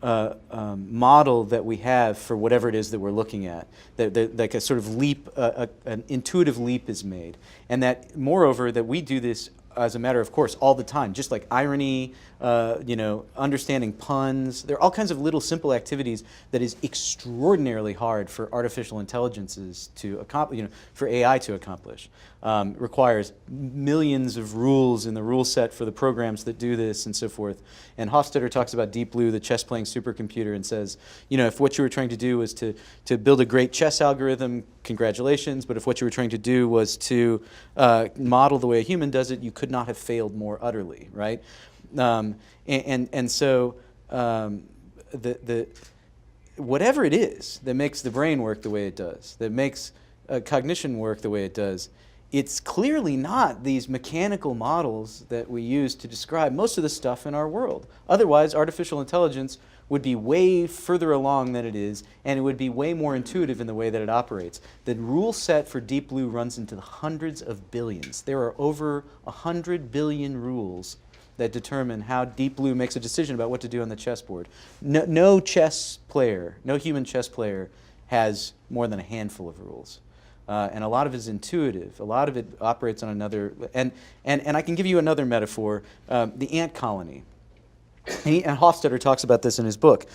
model that we have for whatever it is that we're looking at. Like a sort of leap, an intuitive leap is made. And that, moreover, that we do this as a matter of course all the time, just like irony, understanding puns. There are all kinds of little simple activities that is extraordinarily hard for artificial intelligences to accomplish, for AI to accomplish. Requires millions of rules in the rule set for the programs that do this and so forth. And Hofstadter talks about Deep Blue, the chess-playing supercomputer, and says, if what you were trying to do was to build a great chess algorithm, congratulations, but if what you were trying to do was to model the way a human does it, you could not have failed more utterly, right? So whatever it is that makes the brain work the way it does, that makes cognition work the way it does, it's clearly not these mechanical models that we use to describe most of the stuff in our world. Otherwise, artificial intelligence would be way further along than it is, and it would be way more intuitive in the way that it operates. The rule set for Deep Blue runs into the hundreds of billions. There are over 100 billion rules that determine how Deep Blue makes a decision about what to do on the chessboard. No human chess player has more than a handful of rules. And a lot of it is intuitive. A lot of it operates on another, and I can give you another metaphor, the ant colony. And Hofstadter talks about this in his book.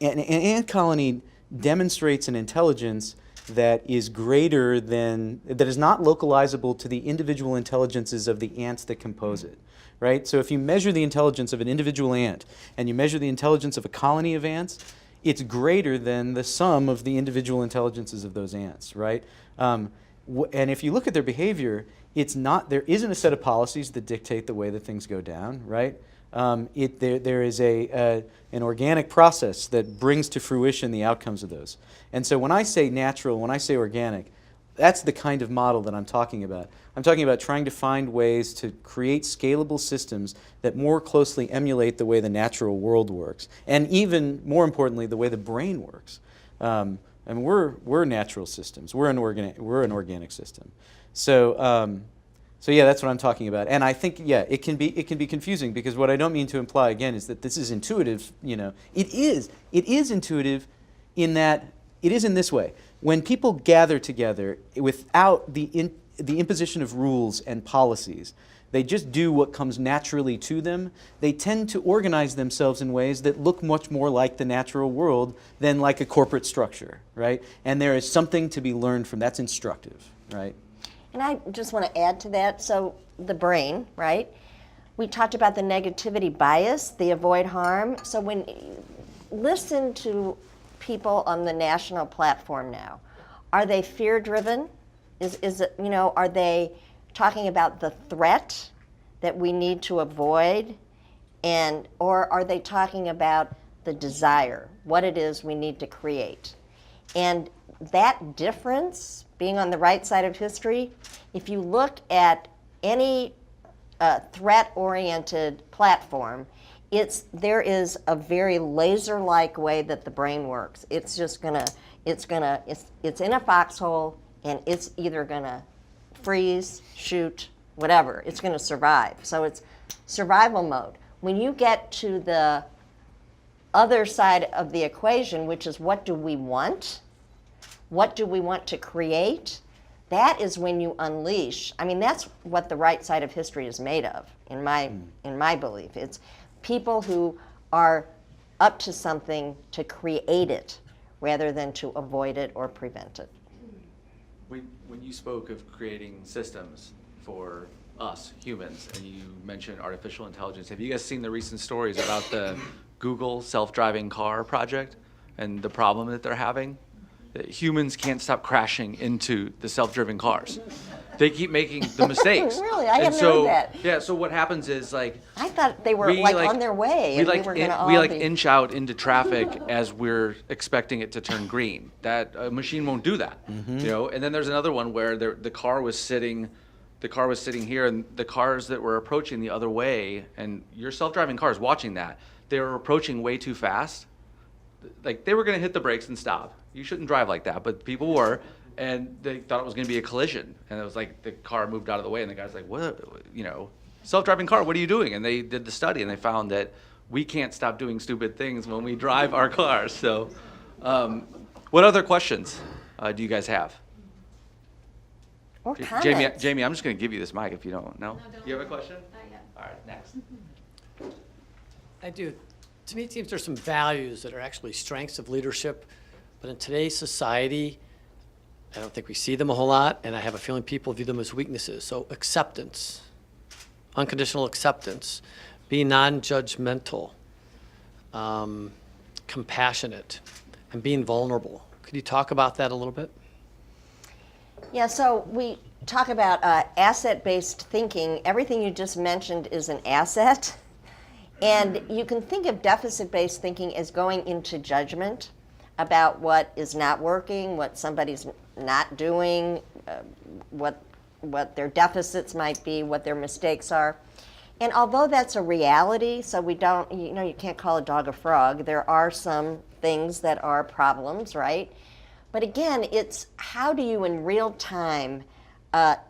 An ant colony demonstrates an intelligence that is greater than, that is not localizable to the individual intelligences of the ants that compose it, right? So if you measure the intelligence of an individual ant and you measure the intelligence of a colony of ants, it's greater than the sum of the individual intelligences of those ants, right? And if you look at their behavior, there isn't a set of policies that dictate the way that things go down, right? There is an organic process that brings to fruition the outcomes of those. And so when I say natural, when I say organic, that's the kind of model that I'm talking about. I'm talking about trying to find ways to create scalable systems that more closely emulate the way the natural world works, and even more importantly, the way the brain works. We're natural systems. We're an organic system. So So yeah, that's what I'm talking about. And I think, yeah, it can be confusing, because what I don't mean to imply, again, is that this is intuitive. It is intuitive in that it is in this way. When people gather together without the imposition of rules and policies, they just do what comes naturally to them. They tend to organize themselves in ways that look much more like the natural world than like a corporate structure, right? And there is something to be learned from that's instructive, right? And I just want to add to that. So the brain, right? We talked about the negativity bias, the avoid harm. So when listen to people on the national platform now, are they fear-driven? Is it, are they talking about the threat that we need to avoid, or are they talking about the desire, what it is we need to create? And that difference, being on the right side of history, if you look at any threat-oriented platform, there is a very laser-like way that the brain works. It's in a foxhole, and it's either gonna freeze, shoot, whatever. It's gonna survive. So it's survival mode. When you get to the other side of the equation, which is what do we want? What do we want to create? That is when you unleash. I mean, that's what the right side of history is made of, in my belief. It's people who are up to something to create it rather than to avoid it or prevent it. When you spoke of creating systems for us, humans, and you mentioned artificial intelligence, have you guys seen the recent stories about the Google self-driving car project and the problem that they're having? That humans can't stop crashing into the self-driven cars. They keep making the mistakes. Really? I hadn't known that. Yeah, so what happens is I thought they were on their way. We and we were inch out into traffic as we're expecting it to turn green. That a machine won't do that. And then there's another one where the car was sitting here, and the cars that were approaching the other way, and your self-driving car is watching that. They were approaching way too fast. Like, they were going to hit the brakes and stop. You shouldn't drive like that, but people were, and they thought it was going to be a collision. And it was like the car moved out of the way, and the guy's like, what, self-driving car, what are you doing? And they did the study, and they found that we can't stop doing stupid things when we drive our cars. So what other questions do you guys have? Or comments. Jamie, I'm just going to give you this mic if you don't. No? You have a question? Not yet. All right, next. I do. To me, it seems there's some values that are actually strengths of leadership, but in today's society, I don't think we see them a whole lot, and I have a feeling people view them as weaknesses. So acceptance, unconditional acceptance, being non-judgmental, compassionate, and being vulnerable. Could you talk about that a little bit? Yeah, so we talk about asset-based thinking. Everything you just mentioned is an asset. And you can think of deficit-based thinking as going into judgment about what is not working, what somebody's not doing, what their deficits might be, what their mistakes are. And although that's a reality, so we don't, you can't call a dog a frog, there are some things that are problems, right? But again, it's how do you in real time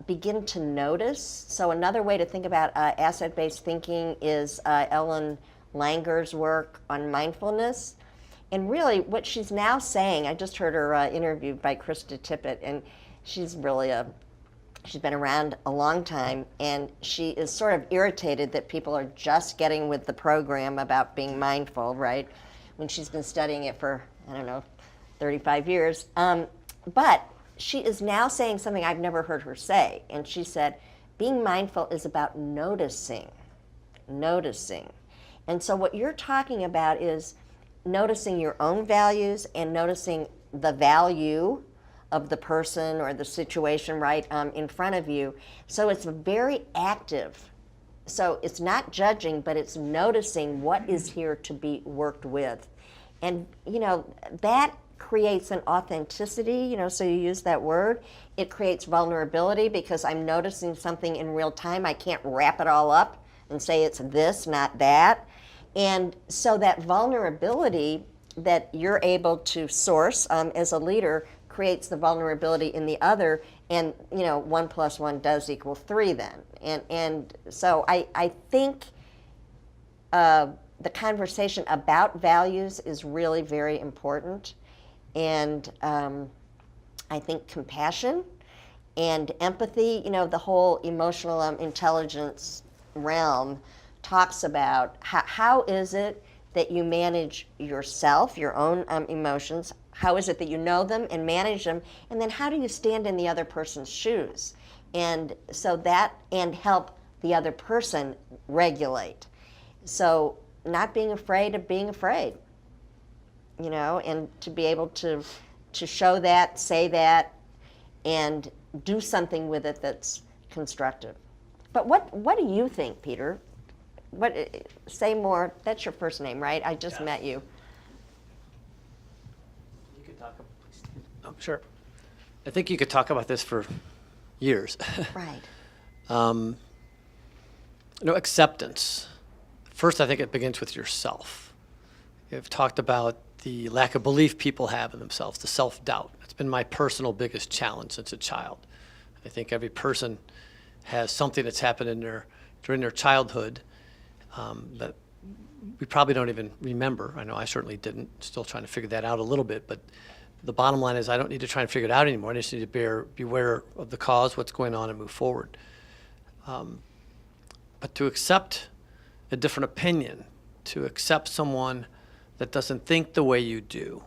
begin to notice? So another way to think about asset-based thinking is Ellen Langer's work on mindfulness. And really what she's now saying, I just heard her interviewed by Krista Tippett, and she's really she's been around a long time, and she is sort of irritated that people are just getting with the program about being mindful, right? When she's been studying it for, 35 years. But she is now saying something I've never heard her say. And she said, being mindful is about noticing. And so what you're talking about is noticing your own values and noticing the value of the person or the situation right in front of you. So it's very active. So it's not judging, but it's noticing what is here to be worked with. And, that creates an authenticity, so you use that word. It creates vulnerability because I'm noticing something in real time. I can't wrap it all up and say it's this, not that. And so that vulnerability that you're able to source as a leader creates the vulnerability in the other, And 1 + 1 does equal 3 then. And so I think the conversation about values is really very important. And I think compassion and empathy, the whole emotional intelligence realm talks about how is it that you manage yourself, your own emotions, how is it that you know them and manage them, and then how do you stand in the other person's shoes? And so that, and help the other person regulate. So not being afraid of being afraid, and to be able to show that, say that, and do something with it that's constructive. But what do you think, Peter? Say more. That's your first name, right? I just met you. You could talk about, please. Oh, sure. I think you could talk about this for years. Right. Acceptance. First, I think it begins with yourself. You've talked about the lack of belief people have in themselves, the self-doubt. That's been my personal biggest challenge since a child. I think every person has something that's happened during their childhood that we probably don't even remember. I know I certainly didn't. Still trying to figure that out a little bit. But the bottom line is I don't need to try and figure it out anymore. I just need to be aware of the cause, what's going on, and move forward. But to accept a different opinion, to accept someone that doesn't think the way you do,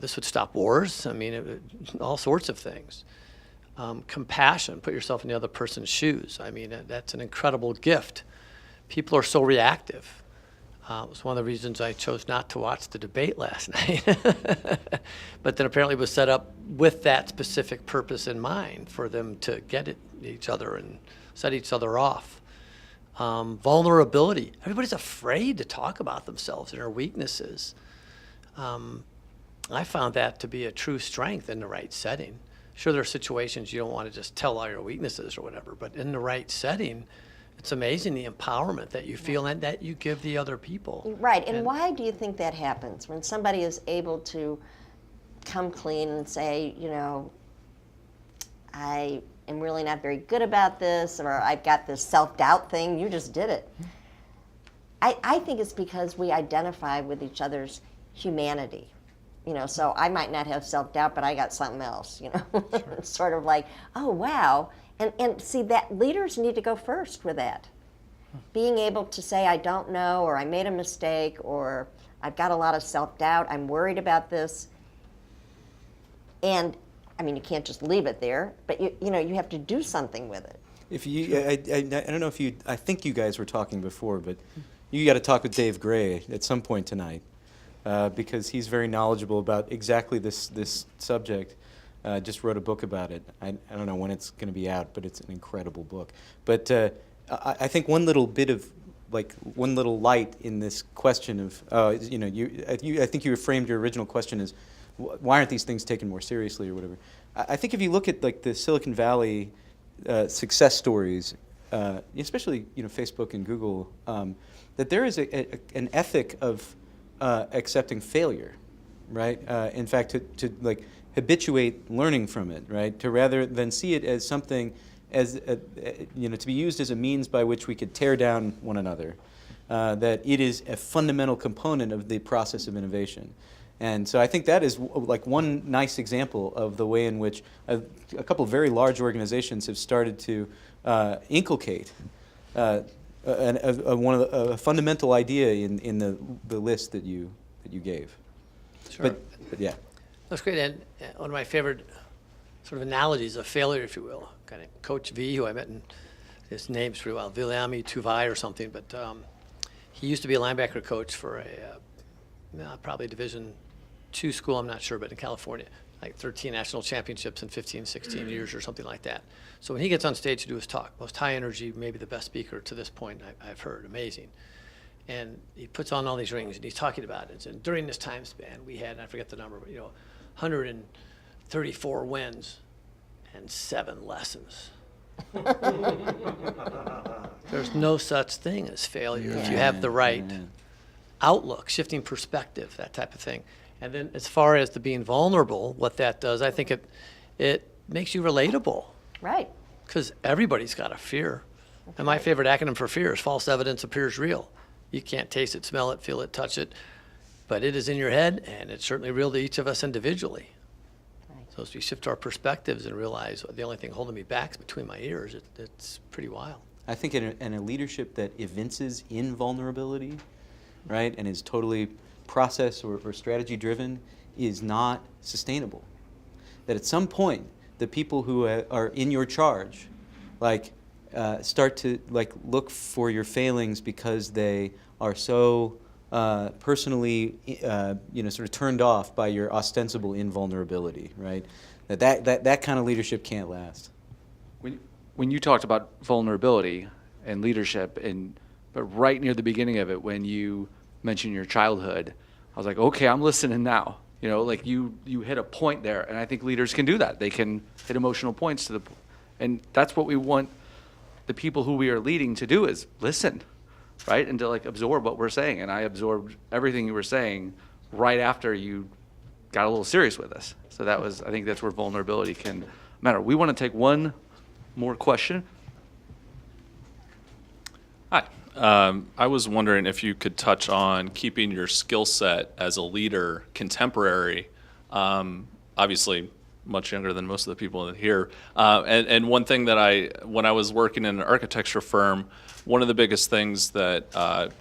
this would stop wars. I mean, all sorts of things. Compassion, put yourself in the other person's shoes. I mean, that's an incredible gift. People are so reactive. It was one of the reasons I chose not to watch the debate last night. But then apparently it was set up with that specific purpose in mind for them to get at each other and set each other off. Vulnerability. Everybody's afraid to talk about themselves and their weaknesses. I found that to be a true strength in the right setting. Sure, there are situations you don't want to just tell all your weaknesses or whatever, but in the right setting, it's amazing the empowerment that you feel and that you give the other people. Right, and why do you think that happens? When somebody is able to come clean and say, I am really not very good about this, or I've got this self-doubt thing, you just did it. I think it's because we identify with each other's humanity. So I might not have self-doubt, but I got something else, Sure. It's sort of like, oh, wow. And see, that leaders need to go first with that. Being able to say, I don't know, or I made a mistake, or I've got a lot of self-doubt, I'm worried about this. And, you can't just leave it there, but you have to do something with it. If you, I don't know if you, I think you guys were talking before, but you got to talk with Dave Gray at some point tonight. Because he's very knowledgeable about exactly this subject. Just wrote a book about it. I don't know when it's going to be out, but it's an incredible book. But I think one little bit of, one little light in this question of, I think you framed your original question as, why aren't these things taken more seriously or whatever? I think if you look at the Silicon Valley success stories, especially Facebook and Google, that there is an ethic of accepting failure, right? In fact, to habituate learning from it, right? To rather than see it as something, as to be used as a means by which we could tear down one another. That it is a fundamental component of the process of innovation. And so I think that is one nice example of the way in which a couple of very large organizations have started to inculcate a fundamental idea in the list that you gave. Sure. But yeah. That's great. And one of my favorite sort of analogies of failure, if you will, kind of Coach V, who I met, and his name's pretty well, Viliami Tuvai or something, but he used to be a linebacker coach for probably a Division II school, I'm not sure, but in California, like 13 national championships in 15, 16 years or something like that. So when he gets on stage to do his talk, most high energy, maybe the best speaker to this point I've heard, amazing. And he puts on all these rings and he's talking about it. And during this time span, we had, and I forget the number, but 134 wins and 7 lessons. There's no such thing as failure if you have the right outlook, shifting perspective, that type of thing. And then as far as the being vulnerable, what that does, I think it makes you relatable. Right. Because everybody's got a fear. And my favorite acronym for fear is false evidence appears real. You can't taste it, smell it, feel it, touch it, but it is in your head, and it's certainly real to each of us individually. Right. So as we shift our perspectives and realize the only thing holding me back is between my ears, it's pretty wild. I think in a leadership that evinces invulnerability, right, and is totally process or strategy driven is not sustainable. That at some point, the people who are in your charge, start to look for your failings because they are so personally, sort of turned off by your ostensible invulnerability, right? That kind of leadership can't last. When you talked about vulnerability and leadership, but right near the beginning of it, when you mentioned your childhood, I was like, okay, I'm listening now. You hit a point there, and I think leaders can do that. They can hit emotional points and that's what we want the people who we are leading to do, is listen, right? And to absorb what we're saying. And I absorbed everything you were saying right after you got a little serious with us. So I think that's where vulnerability can matter. We want to take one more question. Hi. I was wondering if you could touch on keeping your skill set as a leader contemporary. Obviously, much younger than most of the people here. And one thing that when I was working in an architecture firm, one of the biggest things that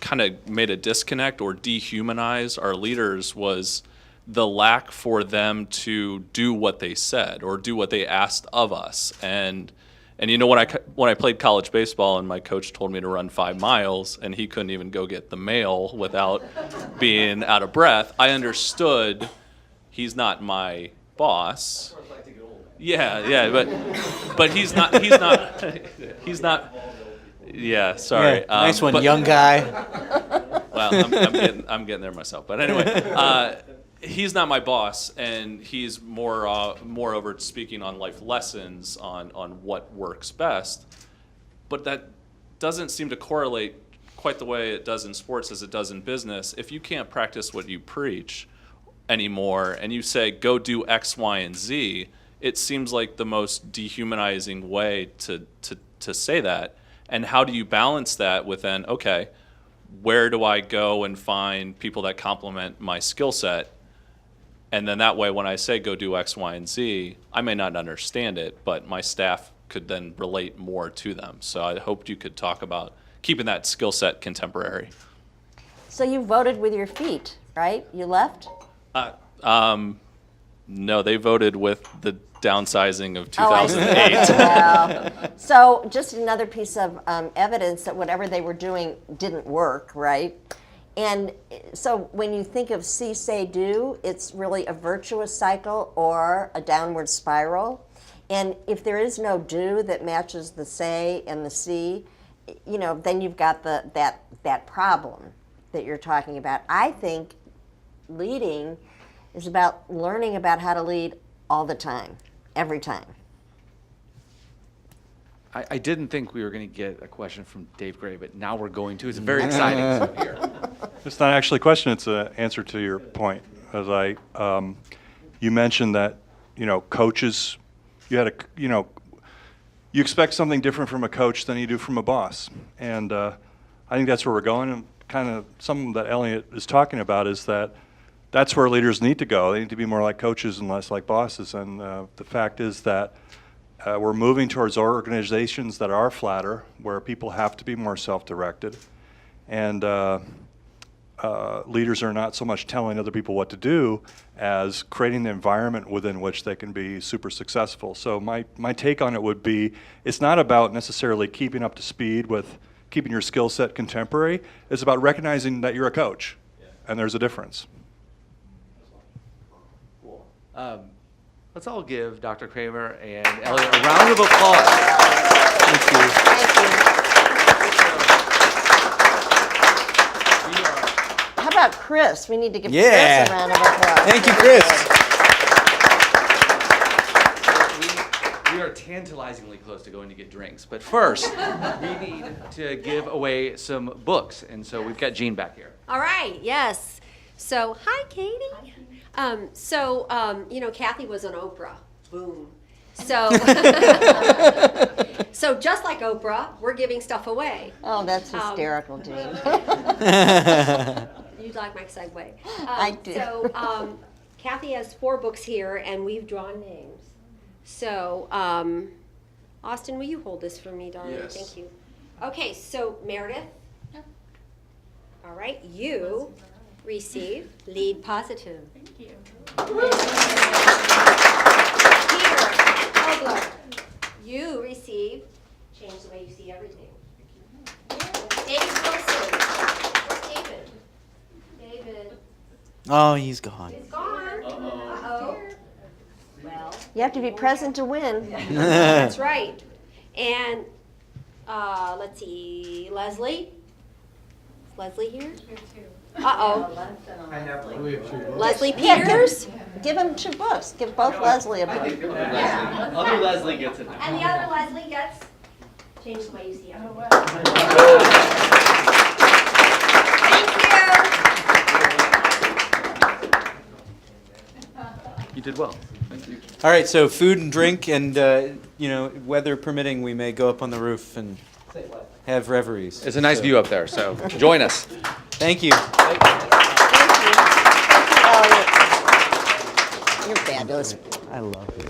kind of made a disconnect or dehumanize our leaders was the lack for them to do what they said or do what they asked of us. And when I played college baseball and my coach told me to run 5 miles and he couldn't even go get the mail without being out of breath, I understood he's not my boss. Yeah, but he's not. Yeah, sorry. Yeah, nice one, young guy. Well, I'm getting there myself. But anyway, he's not my boss, and he's moreover speaking on life lessons on what works best. But that doesn't seem to correlate quite the way it does in sports as it does in business. If you can't practice what you preach anymore, and you say go do X, Y, and Z, it seems like the most dehumanizing way to say that. And how do you balance that with then, okay, where do I go and find people that complement my skill set? And then that way, when I say go do X, Y, and Z, I may not understand it, but my staff could then relate more to them. So I hoped you could talk about keeping that skill set contemporary. So you voted with your feet, right? You left? No, they voted with the downsizing of Oh, I see. 2008. Well, so just another piece of evidence that whatever they were doing didn't work, right? And so when you think of see, say, do, it's really a virtuous cycle or a downward spiral. And if there is no do that matches the say and the see, then you've got that problem that you're talking about. I think leading is about learning about how to lead all the time, every time. I didn't think we were going to get a question from Dave Gray, but now we're going to. It's very exciting. So here. It's not actually a question, it's an answer to your point. As you mentioned that, coaches, you expect something different from a coach than you do from a boss. And I think that's where we're going. And kind of something that Elliot is talking about is that's where leaders need to go. They need to be more like coaches and less like bosses. And the fact is that we're moving towards organizations that are flatter, where people have to be more self-directed. And leaders are not so much telling other people what to do as creating the environment within which they can be super successful. So my take on it would be, it's not about necessarily keeping up to speed with keeping your skill set contemporary. It's about recognizing that you're a coach, and there's a difference. Cool. Let's all give Dr. Cramer and Elliot a round of applause. Thank you. How about Chris? We need to give Yeah. Chris a round of applause. Thank you, Chris. We are tantalizingly close to going to get drinks, but first, we need to give away some books, and so we've got Jean back here. All right, yes. So, hi, Katie. Kathy was on Oprah. Boom. So, so just like Oprah, we're giving stuff away. Oh, that's hysterical, Jean. You'd like my segue. I do. So Kathy has 4 books here, and we've drawn names. So Austin, will you hold this for me, darling? Yes. Thank you. Okay, so Meredith. All right, you receive Lead Positive. Thank you. Peter Kobler, you receive Change the Way You See Everything. David Wilson. Where's David? David Oh, he's gone. is gone. Uh-oh. Well, You have to be present to win. that's right. And let's see, Leslie. Is Leslie here? Uh-oh. Leslie Peters? Give him 2 books. Give both Leslie a book. Other Leslie gets it. And the other Leslie gets Change the Way You See Everything. Thank you. You did well. Thank you. All right, so food and drink, and weather permitting, we may go up on the roof and have reveries. It's a nice So, view up there, so join us. Thank you. Thank you. Thank you, Elliot. You're fabulous. I love it.